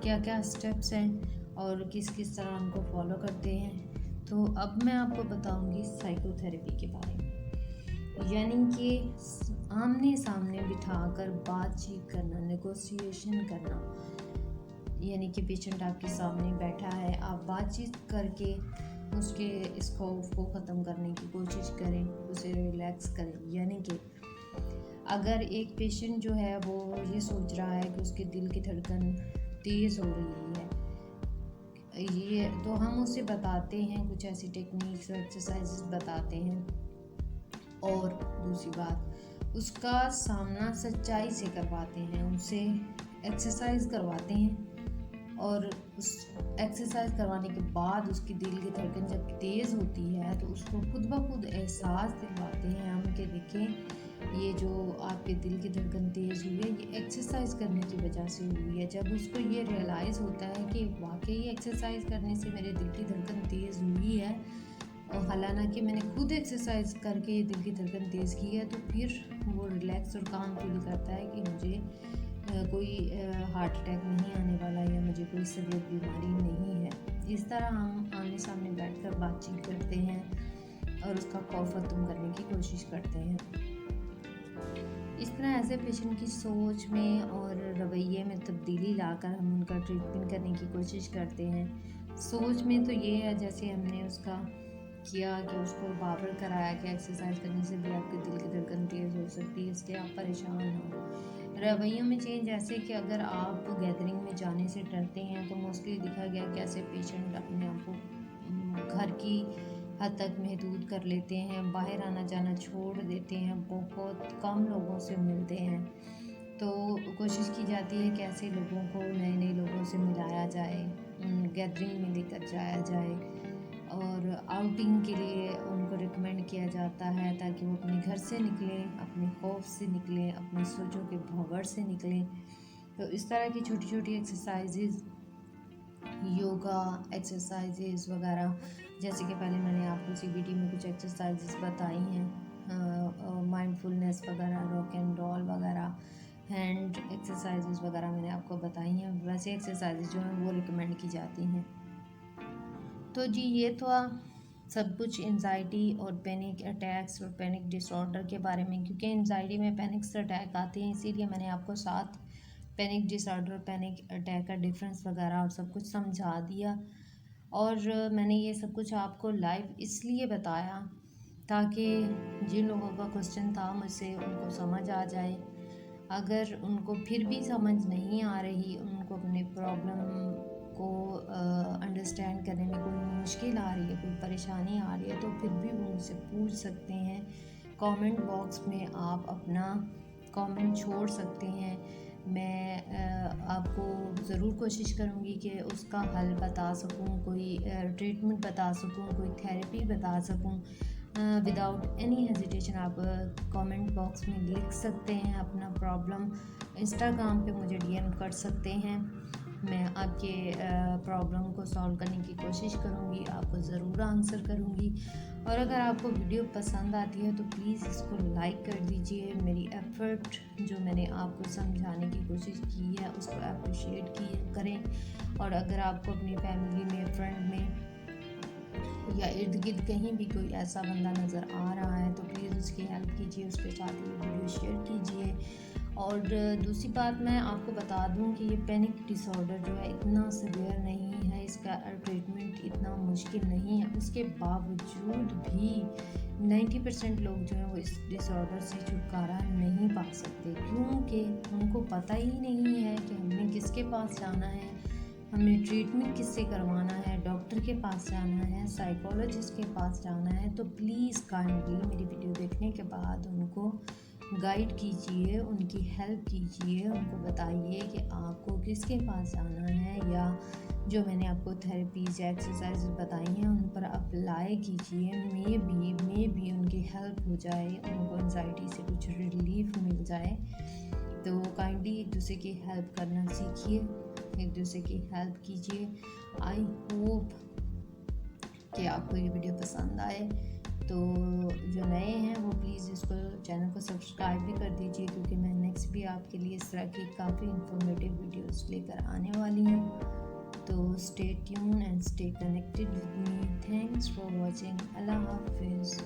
क्या क्या स्टेप्स हैं और किस किस तरह उनको फॉलो करते हैं। तो अब मैं आपको बताऊँगी साइकोथेरेपी के बारे में, यानी कि आमने सामने बिठाकर बातचीत करना, नेगोशिएशन करना। यानी कि पेशेंट आपके सामने बैठा है, आप बातचीत करके उसके इस खौफ को ख़त्म करने की कोशिश करें, उसे रिलैक्स करें। यानी कि अगर एक पेशेंट जो है वो ये सोच रहा है कि उसके दिल की धड़कन तेज़ हो रही है, ये तो हम उसे बताते हैं, कुछ ऐसी टेक्निक्स और एक्सरसाइजेस बताते हैं। और दूसरी बात, उसका सामना सच्चाई से करवाते हैं, उसे एक्सरसाइज करवाते हैं और उस एक्सरसाइज करवाने के बाद उसकी दिल की धड़कन जब तेज़ होती है तो उसको खुद ब खुद एहसास दिलवाते हैं हम कि देखें ये जो आपके दिल की धड़कन तेज़ हुई है ये एक्सरसाइज करने की वजह से हुई है। जब उसको ये रियलाइज़ होता है कि वाकई एक्सरसाइज करने से मेरे दिल की धड़कन तेज़ हुई है और हालांकि मैंने खुद एक्सरसाइज करके दिल की धड़कन तेज़ की है, तो फिर वो रिलैक्स और काम फील करता है कि मुझे कोई हार्ट अटैक नहीं आने वाला या मुझे कोई सीवियर बीमारी नहीं है। इस तरह हम आमने सामने बैठकर बातचीत करते हैं और उसका खौफ खत्म करने की कोशिश करते हैं। इस तरह ऐसे पेशेंट की सोच में और रवैये में तब्दीली लाकर हम उनका ट्रीटमेंट करने की कोशिश करते हैं। सोच में तो ये है जैसे हमने उसका किया कि उसको बावर कराया कि एक्सरसाइज करने से भी आपके दिल की धड़कन तेज़ हो सकती है, इसलिए आप परेशान हो। रवैयों में चेंज ऐसे कि अगर आप गैदरिंग में जाने से डरते हैं तो मोस्टली देखा गया कि ऐसे पेशेंट अपने आप को घर की हद तक महदूद कर लेते हैं, बाहर आना जाना छोड़ देते हैं, बहुत कम लोगों से मिलते हैं। तो कोशिश की जाती है कि ऐसे लोगों को नए नए लोगों से मिलाया जाए, गैदरिंग में लेकर जाया जाए और आउटिंग के लिए उनको रिकमेंड किया जाता है ताकि वो अपने घर से निकलें, अपने खौफ से निकलें, अपनी सोचों के भंवर से निकलें। तो इस तरह की छोटी छोटी एक्सरसाइजेज़, योगा एक्सरसाइजेज़ वगैरह, जैसे कि पहले मैंने आपको सीबीटी में कुछ एक्सरसाइजेज़ बताई हैं, माइंडफुलनेस वगैरह, रॉक एंड रोल वगैरह, हैंड एक्सरसाइजेज़ वगैरह मैंने आपको बताई हैं। वैसे एक्सरसाइजेज़ जो हैं वो रिकमेंड की जाती हैं। तो जी ये तो सब कुछ एंजाइटी और पैनिक अटैक्स और पैनिक डिसऑर्डर के बारे में, क्योंकि एंजाइटी में पैनिक्स अटैक आते हैं, इसीलिए मैंने आपको साथ पैनिक डिसऑर्डर, पैनिक अटैक का डिफरेंस वगैरह और सब कुछ समझा दिया। और मैंने ये सब कुछ आपको लाइव इसलिए बताया ताकि जिन लोगों का क्वेश्चन था मुझसे उनको समझ आ जाए। अगर उनको फिर भी समझ नहीं आ रही, उनको अपने प्रॉब्लम को अंडरस्टैंड करने में कोई मुश्किल आ रही है, कोई परेशानी आ रही है, तो फिर भी वो मुझसे पूछ सकते हैं। कमेंट बॉक्स में आप अपना कमेंट छोड़ सकते हैं। मैं आपको ज़रूर कोशिश करूँगी कि उसका हल बता सकूँ, कोई ट्रीटमेंट बता सकूँ, कोई थेरेपी बता सकूँ। विदाउट एनी हेजिटेशन आप कमेंट बॉक्स में लिख सकते हैं अपना प्रॉब्लम। इंस्टाग्राम पे मुझे डीएम कर सकते हैं। मैं आपके प्रॉब्लम को सॉल्व करने की कोशिश करूँगी, आपको ज़रूर आंसर करूँगी। और अगर आपको वीडियो पसंद आती है तो प्लीज़ इसको लाइक कर दीजिए। मेरी एफ़र्ट जो मैंने आपको समझाने की कोशिश की है उसको अप्रिशिएट करें। और अगर आपको अपनी फैमिली में, फ्रेंड में या इर्द गिर्द कहीं भी कोई ऐसा बंदा नज़र आ रहा है तो प्लीज़ उसकी हेल्प कीजिए, उसके साथ ये वीडियो शेयर कीजिए। और दूसरी बात मैं आपको बता दूं कि ये पैनिक डिसऑर्डर जो है इतना सीवियर नहीं है, इसका ट्रीटमेंट इतना मुश्किल नहीं है। उसके बावजूद भी 90% लोग जो हैं वो इस डिसऑर्डर से छुटकारा नहीं पा सकते, क्योंकि उनको पता ही नहीं है कि हमने किसके पास जाना है, हमने ट्रीटमेंट किससे करवाना है, डॉक्टर के पास जाना है, साइकोलॉजिस्ट के पास जाना है। तो प्लीज़ काइंडली मेरी वीडियो देखने के बाद उनको गाइड कीजिए, उनकी हेल्प कीजिए, उनको बताइए कि आपको किसके पास जाना है, या जो मैंने आपको थेरेपीज या एक्सरसाइज बताई हैं उन पर अप्लाई कीजिए। मे बी उनकी हेल्प हो जाए, उनको एंजाइटी से कुछ रिलीफ मिल जाए। तो काइंडली एक दूसरे की हेल्प करना सीखिए, एक दूसरे की हेल्प कीजिए। आई होप कि आपको ये वीडियो पसंद आए। तो जो नए हैं वो प्लीज़ इसको, चैनल को सब्सक्राइब भी कर दीजिए, क्योंकि मैं नेक्स्ट भी आपके लिए इस तरह की काफ़ी इंफॉर्मेटिव वीडियोस लेकर आने वाली हूँ। तो stay tune and stay connected with me. Thanks for watching. अल्लाह हाफिज़।